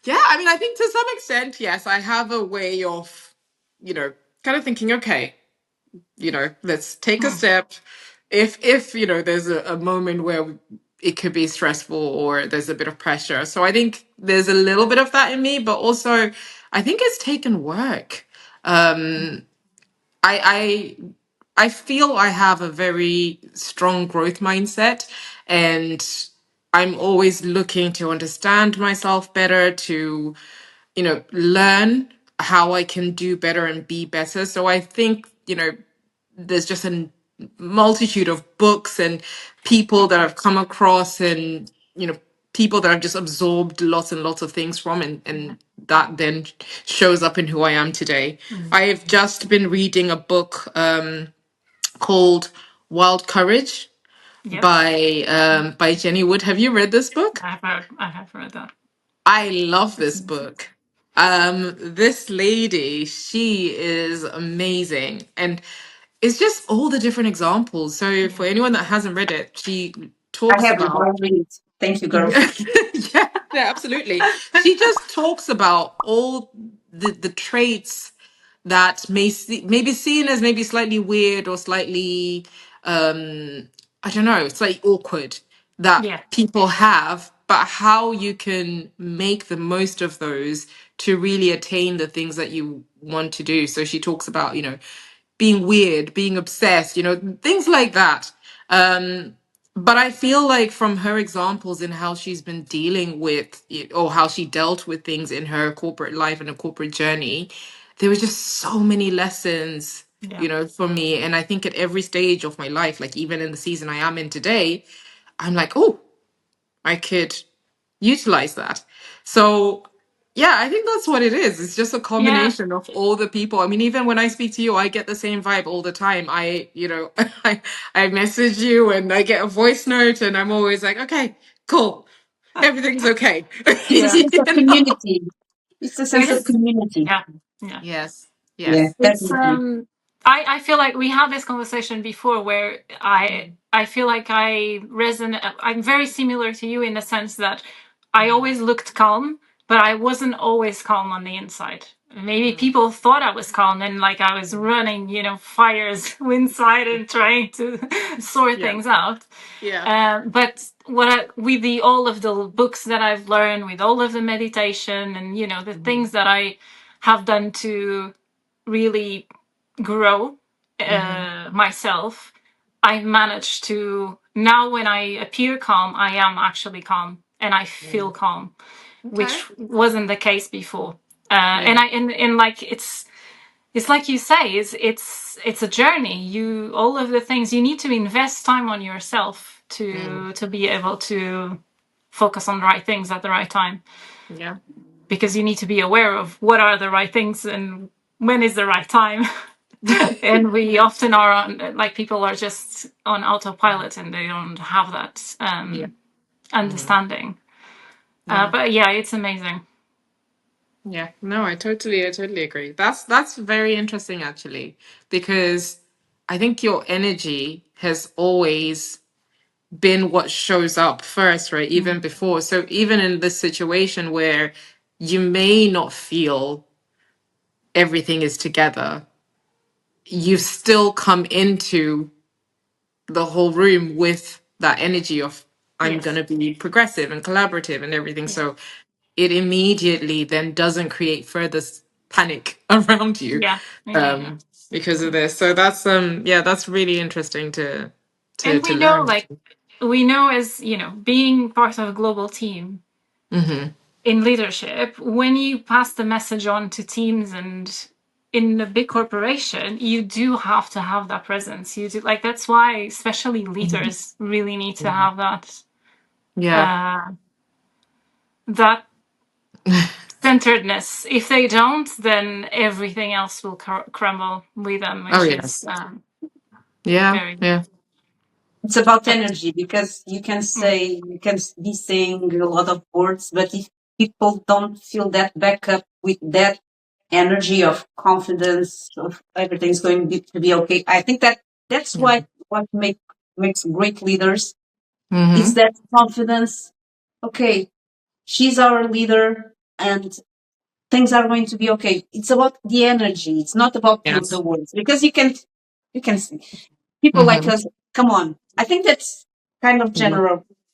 Speaker 3: Yeah, I mean, I think to some extent, yes, I have a way of, you know, kind of thinking, okay, you know, let's take a step. If you know, there's a moment where it could be stressful or there's a bit of pressure. So I think there's a little bit of that in me, but also I think it's taken work. I I feel I have a very strong growth mindset, and I'm always looking to understand myself better, to, you know, learn how I can do better and be better. So I think, you know, there's just a multitude of books and people that I've come across, and, you know, people that I've just absorbed lots and lots of things from, and that then shows up in who I am today. I've just been reading a book called Wild Courage
Speaker 1: Yep,
Speaker 3: by Jenny Wood. Have you read this book?
Speaker 1: I have read that.
Speaker 3: I love
Speaker 1: It's
Speaker 3: this
Speaker 1: amazing.
Speaker 3: book. This lady, she is amazing. And it's just all the different examples. So for anyone that hasn't read it, she
Speaker 2: I
Speaker 3: talks
Speaker 2: haven't.
Speaker 3: about
Speaker 2: I'll read it. Thank you, girl.
Speaker 3: yeah, yeah, absolutely. She just talks about all the traits that may be seen as maybe slightly weird or slightly I don't know, slightly awkward that
Speaker 1: Yeah,
Speaker 3: people have, but how you can make the most of those to really attain the things that you want to do. So she talks about, you know, being weird, being obsessed, you know, things like that. But I feel like from her examples in how she's been dealing with, or how she dealt with things in her corporate life and a corporate journey, there were just so many lessons,
Speaker 1: yeah,
Speaker 3: you know, for me. And I think at every stage of my life, like even in the season I am in today, I'm like, oh, I could utilize that. So yeah, I think that's what it is. It's just a
Speaker 1: yeah.
Speaker 3: combination of all the people. I mean, even when I speak to you, I get the same vibe all the time. You know, I message you and I get a voice note, and I'm always like, okay, cool. Everything's okay.
Speaker 2: It's a
Speaker 1: Yeah.
Speaker 2: sense
Speaker 3: You
Speaker 2: of
Speaker 3: know?
Speaker 2: community. It's a sense of
Speaker 1: It's
Speaker 2: community.
Speaker 1: yeah, yeah.
Speaker 3: Yes.
Speaker 2: Yeah,
Speaker 3: Yes.
Speaker 1: It's
Speaker 2: definitely.
Speaker 1: I feel like we had this conversation before where I feel like I resonate. I'm very similar to you in the sense that I always looked calm but I wasn't always calm on the inside. Maybe people thought I was calm and like I was running, fires inside and trying to sort things out.
Speaker 3: Yeah.
Speaker 1: But with all of the books that I've learned, with all of the meditation and the things that I have done to really grow myself, I've managed to now when I appear calm, I am actually calm and I feel calm, which wasn't the case before. And like it's like you say, it's a journey. All of the things you need to invest time on yourself to be able to focus on the right things at the right time.
Speaker 3: Yeah.
Speaker 1: Because you need to be aware of what are the right things and when is the right time. And we often are on, like people are just on autopilot and they don't have that understanding. But yeah, it's amazing.
Speaker 3: Yeah, no, I totally agree. That's very interesting actually, because I think your energy has always been what shows up first, right? Even before. So even in this situation where you may not feel everything is together, you still come into the whole room with that energy of I'm going to be progressive and collaborative and everything. So it immediately then doesn't create further panic around you because of this. So that's really interesting to
Speaker 1: And we know,
Speaker 3: learn.
Speaker 1: like, we know as, being part of a global team in leadership, when you pass the message on to teams and in a big corporation, you do have to have that presence. You do, like, that's why especially leaders really need to have that. That centeredness. If they don't, then everything else will crumble with them, which is very.
Speaker 2: It's about energy, because you can be saying a lot of words, but if people don't feel that backup with that energy of confidence of everything's going to be okay, I think that's what makes great leaders. It's that confidence. Okay, she's our leader, and things are going to be okay. It's about the energy. It's not about the words, because you can people like us. Come on, I think that's kind of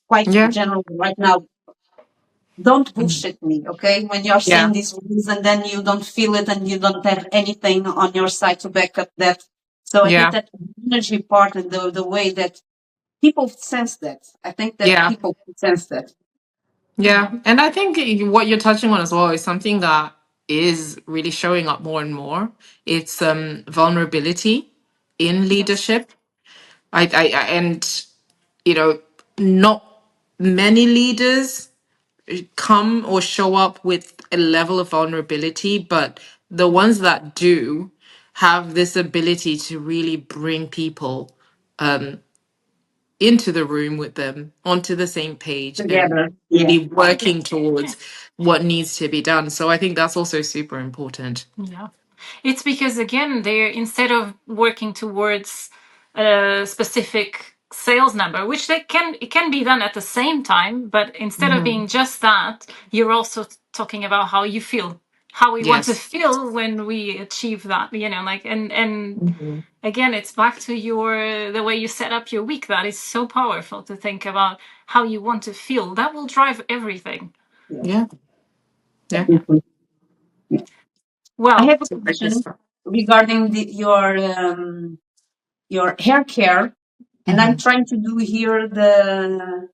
Speaker 2: quite general right now. Don't bullshit me, okay? When you're saying these words and then you don't feel it and you don't have anything on your side to back up that. So I think that energy part and the way that people sense that. I think that people sense that.
Speaker 3: Yeah. And I think what you're touching on as well is something that is really showing up more and more. It's vulnerability in leadership. And not many leaders come or show up with a level of vulnerability, but the ones that do have this ability to really bring people into the room with them onto the same page and
Speaker 2: Together.
Speaker 3: really working towards what needs to be done. So I think that's also super important.
Speaker 1: Yeah. It's because again, they're instead of working towards a specific sales number, which it can be done at the same time, but instead of being just that, you're also talking about how you feel, how we want to feel when we achieve that, like and again, it's back to the way you set up your week. That is so powerful to think about how you want to feel. That will drive everything.
Speaker 3: Yeah.
Speaker 1: Well,
Speaker 2: I have a question regarding your hair care, and I'm trying to do here the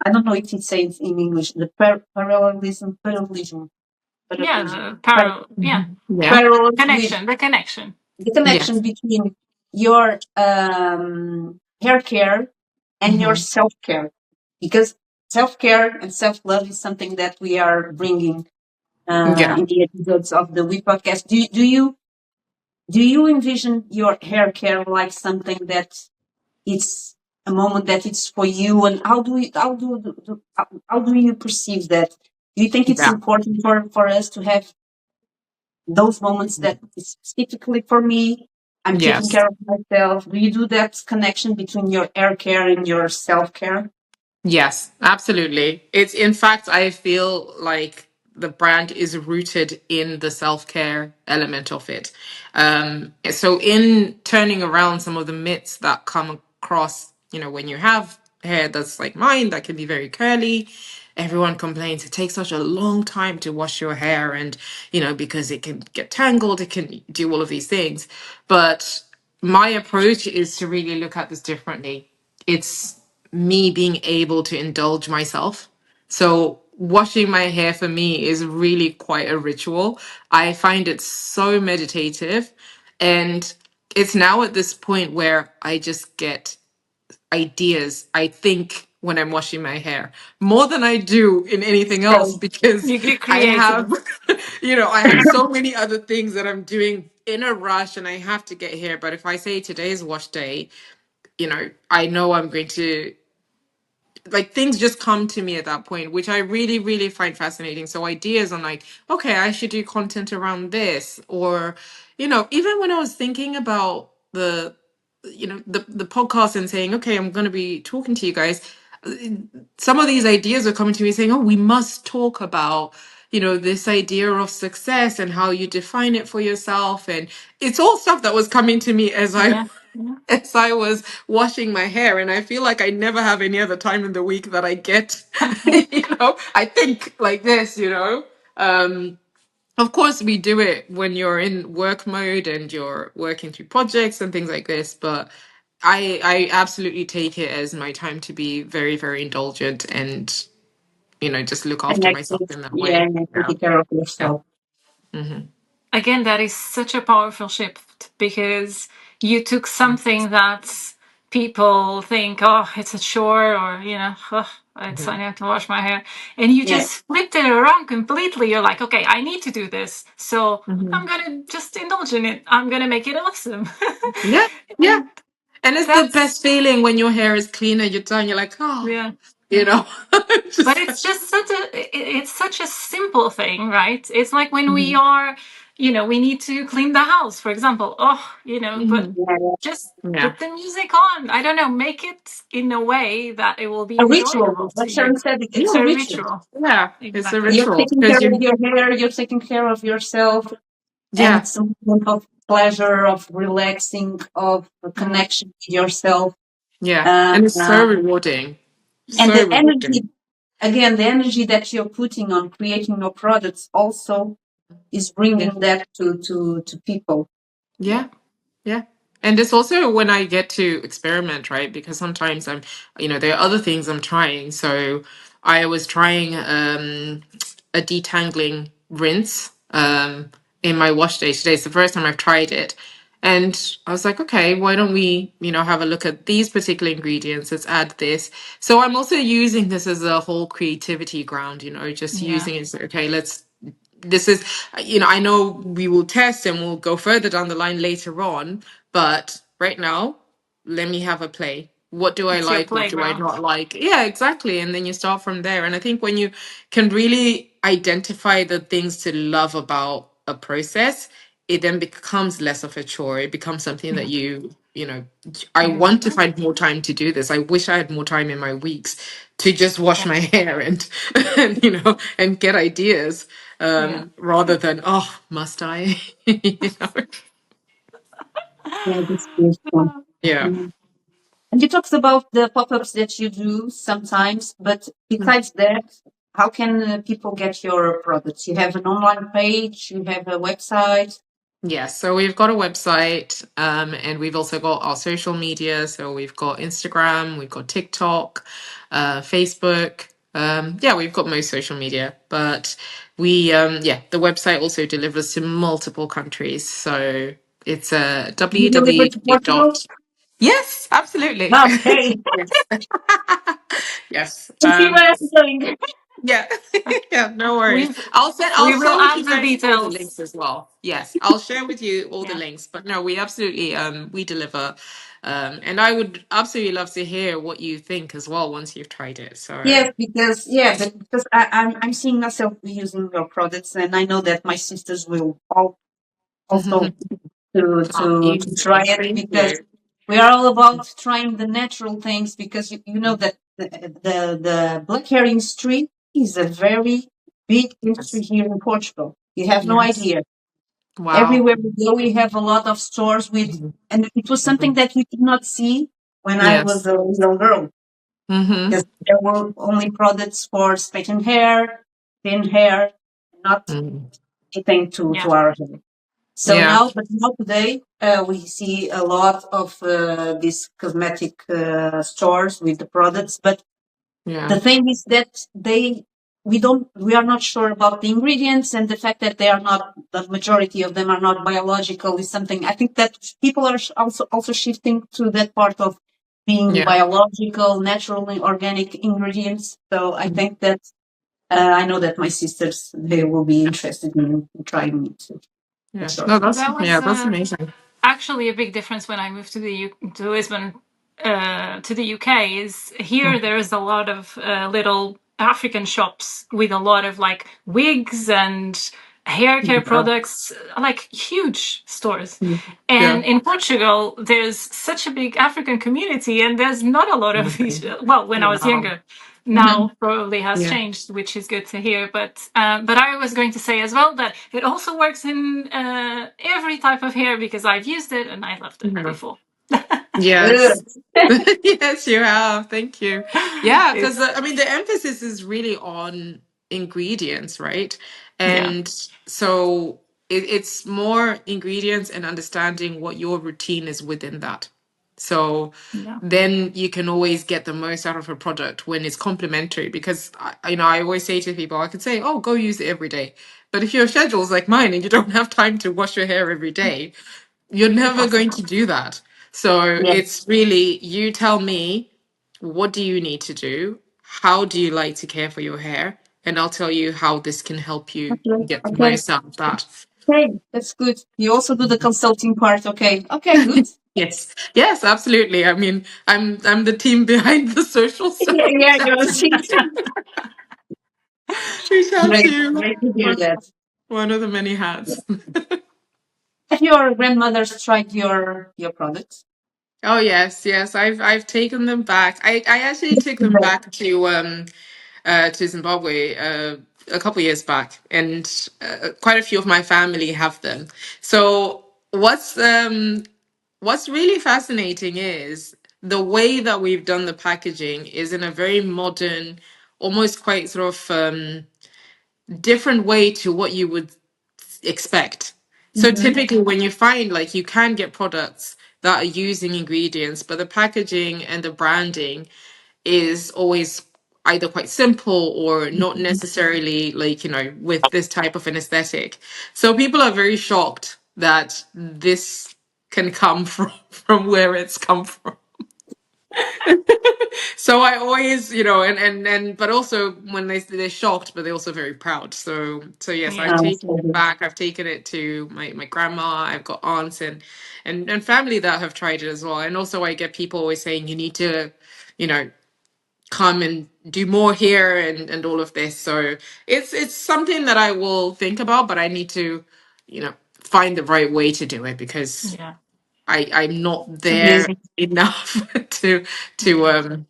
Speaker 2: I don't know if it says in English the parallelism.
Speaker 1: Connection, the connection.
Speaker 2: The connection between your hair care and your self care, because self care and self love is something that we are bringing in the episodes of the wiPodcast. Do you envision your hair care like something that it's a moment that it's for you, and how do you perceive that? Do you think it's important for us to have those moments that is specifically for me? I'm taking care of myself. Do you do that connection between your hair care and your self care?
Speaker 3: Yes, absolutely. It's in fact, I feel like the brand is rooted in the self-care element of it. So in turning around some of the myths that come across, when you have hair that's like mine, that can be very curly, everyone complains it takes such a long time to wash your hair and, because it can get tangled, it can do all of these things. But my approach is to really look at this differently. It's me being able to indulge myself. So washing my hair for me is really quite a ritual. I find it so meditative, and it's now at this point where I just get ideas, I think, when I'm washing my hair more than I do in anything else,
Speaker 2: So,
Speaker 3: because
Speaker 1: You get
Speaker 3: I
Speaker 1: creative.
Speaker 3: have I have so many other things that I'm doing in a rush and I have to get here. But if I say today's wash day, I know I'm going to, like, things just come to me at that point, which I really, really find fascinating. So ideas, I'm like, okay, I should do content around this. Or, even when I was thinking about the podcast and saying, okay, I'm going to be talking to you guys, uh, some of these ideas are coming to me saying, oh, we must talk about, this idea of success and how you define it for yourself. And it's all stuff that was coming to me as I
Speaker 1: Yeah. Yeah.
Speaker 3: as I was washing my hair. And I feel like I never have any other time in the week that I get, I think like this, Of course, we do it when you're in work mode and you're working through projects and things like this. But I absolutely take it as my time to be very, very indulgent and, just look
Speaker 2: and
Speaker 3: after myself in that
Speaker 2: yeah,
Speaker 3: way.
Speaker 2: and
Speaker 3: Yeah.
Speaker 2: taking care of
Speaker 3: Yeah.
Speaker 2: yourself.
Speaker 3: Hmm.
Speaker 1: Again, that is such a powerful shift because you took something that people think, oh, it's a chore, or, oh, it's, I
Speaker 3: Hmm.
Speaker 1: need to wash my hair. And you
Speaker 2: Yeah,
Speaker 1: just flipped it around completely. You're like, okay, I need to do this. So I'm
Speaker 3: Hmm.
Speaker 1: going to just indulge in it. I'm going to make it awesome.
Speaker 3: Yeah. Yeah.
Speaker 1: And
Speaker 3: And it's the
Speaker 1: that's,
Speaker 3: best feeling when your hair is clean and you're done. You're like, oh,
Speaker 1: yeah.
Speaker 3: you know,
Speaker 1: But
Speaker 3: just.
Speaker 1: it's just it's such a simple thing, right? It's like when we
Speaker 3: Hmm.
Speaker 1: are, we need to clean the house, for example. Oh, but
Speaker 3: Hmm.
Speaker 2: yeah.
Speaker 1: just
Speaker 3: Yeah.
Speaker 1: put the music on. I don't know, make it in a way that it will be
Speaker 2: A ritual.
Speaker 1: enjoyable to
Speaker 2: What
Speaker 1: you.
Speaker 2: Sharon said,
Speaker 1: It's
Speaker 2: it's a
Speaker 1: a
Speaker 2: ritual.
Speaker 1: ritual.
Speaker 3: Yeah. It's a
Speaker 1: Exactly.
Speaker 2: You're
Speaker 3: ritual
Speaker 2: taking care
Speaker 3: because
Speaker 2: of
Speaker 3: you.
Speaker 2: your hair, you're taking care of yourself, and
Speaker 3: Yeah.
Speaker 2: it's a moment of pleasure, of relaxing, of
Speaker 1: Mm,
Speaker 2: connection with yourself.
Speaker 3: Yeah.
Speaker 2: Uh,
Speaker 3: And it's
Speaker 2: uh,
Speaker 3: so rewarding.
Speaker 2: and
Speaker 3: So
Speaker 2: the
Speaker 3: rewarding.
Speaker 2: energy, again, the energy that you're putting on creating your products also is
Speaker 3: Yeah.
Speaker 2: bringing that to people.
Speaker 1: yeah.
Speaker 3: Yeah. Yeah. And it's also when I get to experiment, right? Because sometimes there are other things I'm trying. So I was trying a detangling rinse in my wash day today. It's the first time I've tried it. And I was like, okay, why don't we, have a look at these particular ingredients? Let's add this. So I'm also using this as a whole creativity ground, just
Speaker 1: Yeah.
Speaker 3: using it. So, okay, this is, I know we will test and we'll go further down the line later on, but right now, let me have a play. What do I
Speaker 1: It's your
Speaker 3: like? What do I
Speaker 1: playground.
Speaker 3: not like? Yeah, exactly. And then you start from there. And I think when you can really identify the things to love about a process, it then becomes less of a chore. It becomes something that I
Speaker 1: You
Speaker 3: want to
Speaker 1: enjoy.
Speaker 3: find more time to do this. I wish I had more time in my weeks to just wash
Speaker 1: Yeah.
Speaker 3: my hair and, and get ideas,
Speaker 1: Yeah.
Speaker 3: rather than, oh, must I? you know?
Speaker 2: Yeah, this is one.
Speaker 3: Yeah.
Speaker 2: Mm. And you talked about the pop-ups that you do sometimes, but besides that, how can people get your products? You have an online page, you have a website.
Speaker 3: Yes, so we've got a website, and we've also got our social media. So we've got Instagram, we've got TikTok, Facebook. Yeah, we've got most social media, but the website also delivers to multiple countries. So it's
Speaker 2: You deliver to
Speaker 3: www
Speaker 2: Portugal?
Speaker 3: dot. Yes, absolutely.
Speaker 2: Okay.
Speaker 3: Yes. Yes.
Speaker 2: To see where I'm going.
Speaker 3: Yeah. Yeah, no worries.
Speaker 1: We've
Speaker 3: I'll
Speaker 1: we will
Speaker 3: share with
Speaker 1: add
Speaker 3: you
Speaker 1: the
Speaker 3: guys all the
Speaker 1: details.
Speaker 3: links as well. Yes, I'll share with you all the
Speaker 1: Yeah.
Speaker 3: links. But no, we absolutely we deliver. And I would absolutely love to hear what you think as well once you've tried it. So
Speaker 2: Yes, because I'm seeing myself using your products, and I know that my sisters will all also to
Speaker 3: oh,
Speaker 2: to to try
Speaker 3: amazing.
Speaker 2: it
Speaker 3: Thank
Speaker 2: because
Speaker 3: you.
Speaker 2: We are all about trying the natural things because you know that the black hair industry is a very big industry here in Portugal. You have no
Speaker 3: Yes.
Speaker 2: idea.
Speaker 3: Wow.
Speaker 2: Everywhere we go, we have a lot of stores with,
Speaker 3: Mhm.
Speaker 2: and it was something
Speaker 3: Mhm.
Speaker 2: that we did not see when I was
Speaker 3: Yes.
Speaker 2: a young girl,
Speaker 3: Mm-hmm.
Speaker 2: because there were only products for straightened hair, thin hair, not
Speaker 3: Mm.
Speaker 2: anything
Speaker 1: Yeah.
Speaker 2: to our hair. So
Speaker 3: Yeah.
Speaker 2: now, but now today, we see a lot of these cosmetic stores with the products. But
Speaker 3: Yeah.
Speaker 2: the thing is that we are not sure about the ingredients, and the fact that they are not, the majority of them are not biological is something I think that people are also shifting to that part of being
Speaker 3: Yeah.
Speaker 2: biological, naturally organic ingredients. So I think that I know that my sisters, they will be interested in trying it too, for
Speaker 3: Yeah.
Speaker 2: sure.
Speaker 3: No,
Speaker 1: Well,
Speaker 3: that's
Speaker 1: that was
Speaker 3: yeah, that's amazing.
Speaker 1: actually a big difference when I moved to to Lisbon, to the UK. Is here there is a lot of little African shops with a lot of like wigs and hair care
Speaker 2: Yeah.
Speaker 1: products, like huge stores.
Speaker 3: Mm. Yeah.
Speaker 1: And in Portugal, there's such a big African community, and there's not a lot of these. Well, when I was
Speaker 3: Wow.
Speaker 1: younger,
Speaker 2: Mhm.
Speaker 1: now probably has
Speaker 3: Yeah.
Speaker 1: changed, which is good to hear. But I was going to say as well that it also works in every type of hair because I've used it and I loved it
Speaker 3: Yeah.
Speaker 1: before.
Speaker 3: Yes.
Speaker 2: Good.
Speaker 3: Yes, you have. Thank you. Yeah, because
Speaker 1: It's
Speaker 3: I mean, the emphasis is really on ingredients, right?
Speaker 1: yeah,
Speaker 3: And so it's more ingredients and understanding what your routine is within that. So
Speaker 1: yeah,
Speaker 3: then you can always get the most out of a product when it's complementary. Because I always say to people, I could say, "Oh, go use it every day." But if your schedule's like mine and you don't have time to wash your hair every day, you're never going
Speaker 1: impossible.
Speaker 3: to do that. So
Speaker 2: Yeah.
Speaker 3: it's really you tell me, what do you need to do? How do you like to care for your hair? And I'll tell you how this can help you
Speaker 2: Okay.
Speaker 3: get the
Speaker 2: Okay.
Speaker 3: most out of that.
Speaker 2: Okay. That's good. You also do the consulting part. Okay. Okay. Good.
Speaker 3: Yes. Yes, absolutely. I mean, I'm the team behind the social stuff.
Speaker 2: Yeah. Yeah. You're listening.
Speaker 3: Reach out to
Speaker 2: Great.
Speaker 3: you.
Speaker 2: Great to hear
Speaker 3: One
Speaker 2: that.
Speaker 3: one of the many hats.
Speaker 2: Have your grandmothers tried your products?
Speaker 3: Oh yes, yes. I've taken them back. I actually took them back to Zimbabwe a couple years back, and quite a few of my family have them. So what's really fascinating is the way that we've done the packaging is in a very modern, almost quite sort of different way to what you would expect. So
Speaker 2: Mm-hmm.
Speaker 3: typically, when you find like you can get products that are using ingredients, but the packaging and the branding is always either quite simple or not necessarily like, with this type of an aesthetic. So people are very shocked that this can come from where it's come from. So I always, and but also when they're shocked, but they're also very proud. So yes, I've
Speaker 1: Yeah,
Speaker 3: taken
Speaker 2: So
Speaker 3: it
Speaker 2: good.
Speaker 3: back. I've taken it to my grandma. I've got aunts and family that have tried it as well. And also I get people always saying you need to, you know, come and do more here and all of this. So it's something that I will think about, but I need to, find the right way to do it because
Speaker 1: yeah,
Speaker 3: I'm not
Speaker 2: It's
Speaker 3: there
Speaker 2: amazing.
Speaker 3: enough to to
Speaker 1: yeah,
Speaker 3: um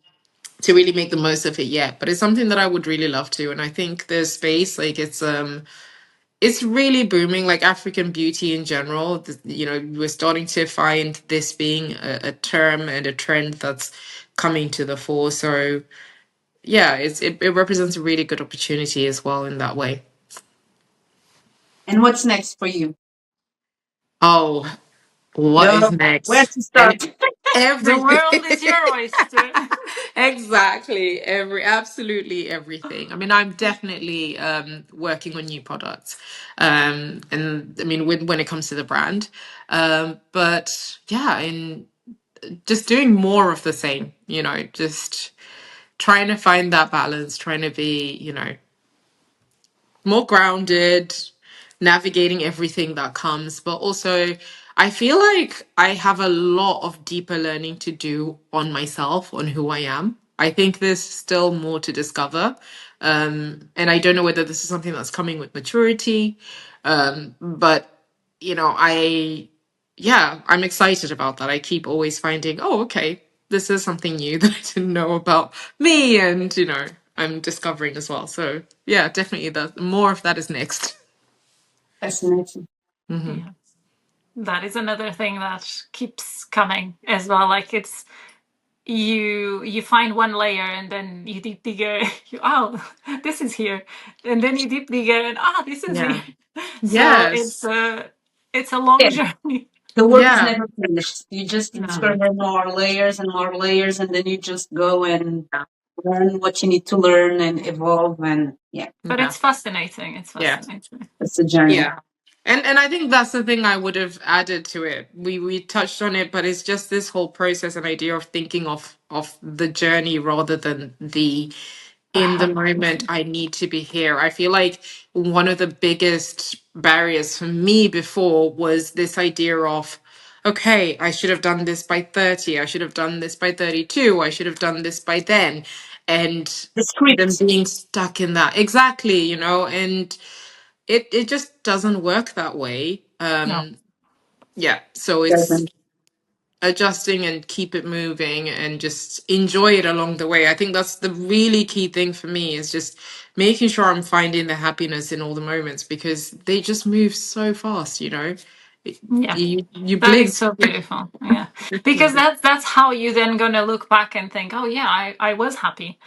Speaker 3: to really make the most of it yet, but it's something that I would really love to. And I think there's space, like it's really booming, like African beauty in general. We're starting to find this being a term and a trend that's coming to the fore. So yeah, it represents a really good opportunity as well in that way.
Speaker 2: And what's next for you?
Speaker 3: Oh, what is
Speaker 2: Where
Speaker 3: next?
Speaker 2: to
Speaker 3: And
Speaker 2: start?
Speaker 1: the
Speaker 3: everything.
Speaker 1: world is your oyster.
Speaker 3: Exactly. Absolutely everything. I mean, I'm definitely working on new products. And I mean, when it comes to the brand. But yeah, in just doing more of the same, just trying to find that balance, trying to be, more grounded, navigating everything that comes. But also, I feel like I have a lot of deeper learning to do on myself, on who I am. I think there's still more to discover. And I don't know whether this is something that's coming with maturity. But, I yeah, I'm excited about that. I keep always finding, oh, okay, this is something new that I didn't know about me, and I'm discovering as well. So yeah, definitely, the more of that is next.
Speaker 2: Fascinating.
Speaker 1: Yeah. That is another thing that keeps coming as well. Like it's you find one layer and then you deep digger. This is here, and then you deep digger and this is
Speaker 3: Yeah.
Speaker 1: here. So
Speaker 3: Yes.
Speaker 1: it's a long
Speaker 2: Yeah.
Speaker 1: journey.
Speaker 2: The work is
Speaker 3: Yeah.
Speaker 2: never finished. You just
Speaker 1: No,
Speaker 2: discover more layers and more layers, and then you just go and learn what you need to learn and evolve. And yeah,
Speaker 1: but
Speaker 3: Yeah.
Speaker 1: it's fascinating. It's
Speaker 3: Yeah.
Speaker 1: fascinating.
Speaker 2: it's a journey.
Speaker 3: Yeah. And I think that's the thing I would have added to it. We touched on it, but it's just this whole process and idea of thinking of the journey rather than the in the moment I need to be here. I feel like one of the biggest barriers for me before was this idea of, okay, I should have done this by 30, I should have done this by 32, I should have done this by then. And
Speaker 2: The
Speaker 3: then
Speaker 2: script
Speaker 3: being stuck in that. Exactly, and it just doesn't work that way.
Speaker 1: No,
Speaker 3: Yeah, so it's
Speaker 2: doesn't.
Speaker 3: adjusting and keep it moving and just enjoy it along the way. I think that's the really key thing for me, is just making sure I'm finding the happiness in all the moments, because they just move so fast,
Speaker 1: yeah.
Speaker 3: You
Speaker 1: That is
Speaker 3: blink.
Speaker 1: so beautiful. Yeah. Because that's how you then gonna look back and think, oh yeah, I was happy.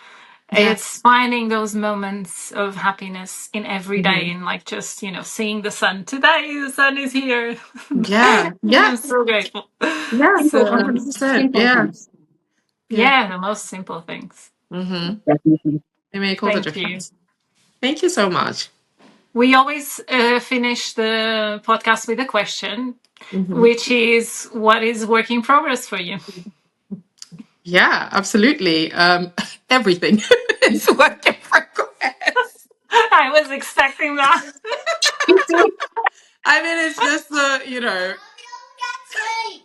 Speaker 3: Yeah.
Speaker 1: It's finding those moments of happiness in every day,
Speaker 3: Mhm.
Speaker 1: and like just, seeing the sun. Today the sun is here.
Speaker 3: Yeah. Yeah.
Speaker 1: I'm so grateful.
Speaker 3: Yeah.
Speaker 2: Simple
Speaker 1: So
Speaker 2: things.
Speaker 3: 100%.
Speaker 2: Simple
Speaker 3: Yeah.
Speaker 2: things.
Speaker 3: Yeah.
Speaker 1: yeah, the most simple things.
Speaker 3: Mm-hmm.
Speaker 2: Definitely.
Speaker 3: They make all the
Speaker 1: Thank you.
Speaker 3: difference. Thank you so much.
Speaker 1: We always finish the podcast with a question,
Speaker 3: Hmm.
Speaker 1: which is, what is work in progress for you?
Speaker 3: Yeah, absolutely. Everything is work in progress.
Speaker 1: I was expecting that.
Speaker 2: Me too.
Speaker 3: I mean, it's just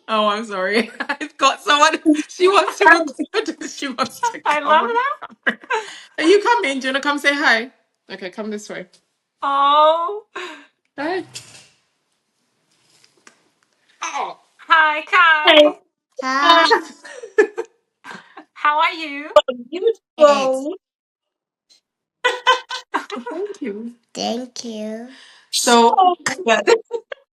Speaker 3: Oh, I'm sorry. I've got someone. She wants to record. She wants to
Speaker 1: I
Speaker 3: come.
Speaker 1: love that.
Speaker 3: Are you coming? Do you want to come say hi? Okay, come this way.
Speaker 1: Oh,
Speaker 3: Hi. Oh.
Speaker 1: hi, Kai.
Speaker 2: Hey,
Speaker 3: Hi.
Speaker 1: How are you?
Speaker 2: beautiful.
Speaker 3: Thank you. Thank you. So,
Speaker 2: Oh my God.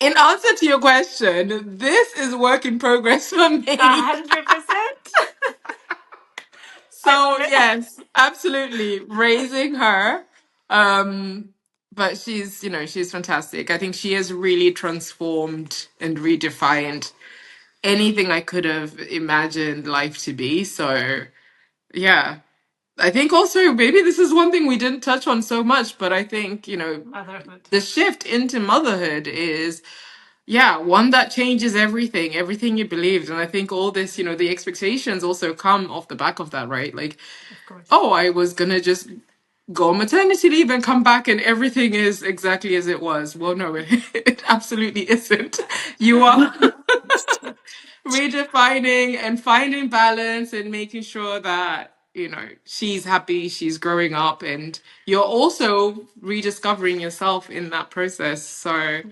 Speaker 3: in answer to your question, this is work in progress for me.
Speaker 1: 100%. I
Speaker 3: So
Speaker 1: love it.
Speaker 3: yes, absolutely raising her. Um, but she's fantastic. I think she has really transformed and redefined anything I could have imagined life to be. So yeah, I think also maybe this is one thing we didn't touch on so much, but I think,
Speaker 1: Motherhood.
Speaker 3: the shift into motherhood is, yeah, one that changes everything you believed. And I think all this, the expectations also come off the back of that, right? Like,
Speaker 1: Of course.
Speaker 3: oh, I was gonna just go on maternity leave and come back and everything is exactly as it was. Well, no, it absolutely isn't. You are redefining and finding balance and making sure that, she's happy, she's growing up, and you're also rediscovering yourself in that process. So,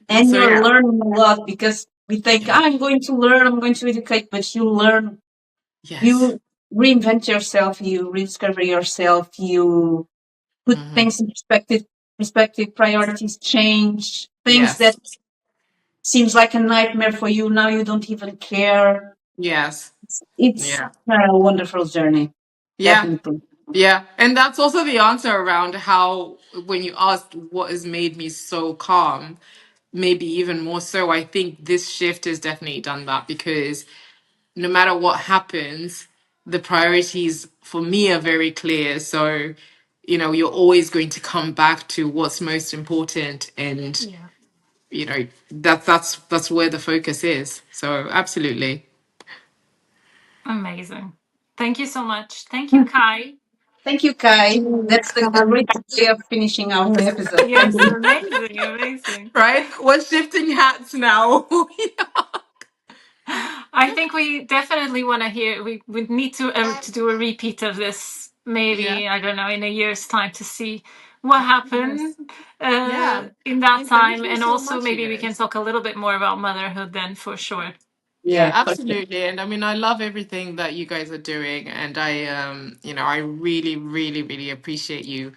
Speaker 2: And
Speaker 3: so
Speaker 2: you're
Speaker 3: yeah.
Speaker 2: learning a lot because we think,
Speaker 3: Yeah.
Speaker 2: I'm going to learn, I'm going to educate, but you learn,
Speaker 3: Yes.
Speaker 2: you reinvent yourself, you rediscover yourself, you put
Speaker 3: Hmm.
Speaker 2: things in perspective, priorities change, things that
Speaker 3: Yes.
Speaker 2: seems like a nightmare for you, now you don't even care.
Speaker 3: Yes.
Speaker 2: It's
Speaker 3: Yeah.
Speaker 2: a wonderful journey,
Speaker 3: Yeah.
Speaker 2: definitely.
Speaker 3: Yeah, and that's also the answer around how, when you asked what has made me so calm, maybe even more so, I think this shift has definitely done that, because no matter what happens, the priorities for me are very clear. So, you're always going to come back to what's most important, and
Speaker 1: Yeah.
Speaker 3: that's where the focus is. So, absolutely.
Speaker 1: Amazing. Thank you so much. Thank you, Kai.
Speaker 2: Thank you, Kai. That's a
Speaker 3: Welcome.
Speaker 2: great way of finishing our episode. Thank
Speaker 1: Yes,
Speaker 2: you.
Speaker 1: amazing, amazing.
Speaker 3: Right? We're shifting hats now.
Speaker 1: I think we definitely want to hear. We would need to do a repeat of this.
Speaker 3: Yeah.
Speaker 1: Maybe, I don't know, in a year's time, to see what
Speaker 3: Yes.
Speaker 1: happened. in that
Speaker 3: Thank
Speaker 1: time.
Speaker 3: you
Speaker 1: And
Speaker 3: so
Speaker 1: also
Speaker 3: much, you
Speaker 1: maybe we can
Speaker 3: guys.
Speaker 1: talk a little bit more about motherhood then, for sure.
Speaker 3: Yeah,
Speaker 2: Yeah, for sure.
Speaker 3: absolutely. And I mean, I love everything that you guys are doing. And I really, really, really appreciate you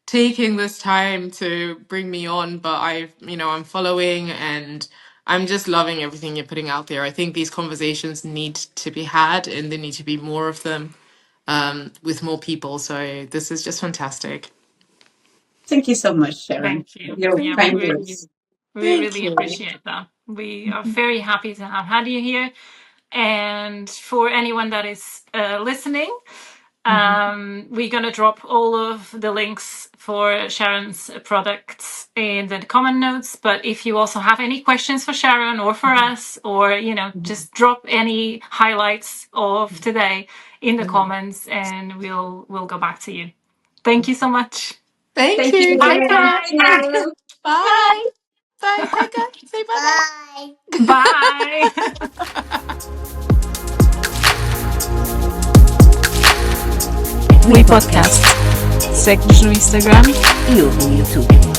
Speaker 3: taking this time to bring me on. But I'm following and I'm just loving everything you're putting out there. I think these conversations need to be had and there need to be more of them with more people. So this is just fantastic.
Speaker 2: Thank you so much, Sharon,
Speaker 1: Thank you.
Speaker 2: for your
Speaker 1: Yeah,
Speaker 3: Thank
Speaker 2: kind
Speaker 3: you.
Speaker 2: words.
Speaker 1: we
Speaker 3: Thank
Speaker 1: really
Speaker 3: you.
Speaker 1: appreciate that. We are very happy to have had you here. And for anyone that is listening, we're going to drop all of the links for Sharon's products in the comment notes. But if you also have any questions for Sharon or for us, or, just drop any highlights of today in the comments and we'll go back to you. Thank you so much.
Speaker 3: Thank
Speaker 2: Thank
Speaker 3: you.
Speaker 2: you.
Speaker 1: Bye,
Speaker 3: Take care.
Speaker 1: Sharon.
Speaker 2: Bye.
Speaker 3: Bye. Bye, Haircare. Say bye bye.
Speaker 1: Bye.
Speaker 4: wiPodcast. Segue-nos no Instagram e ouve no YouTube.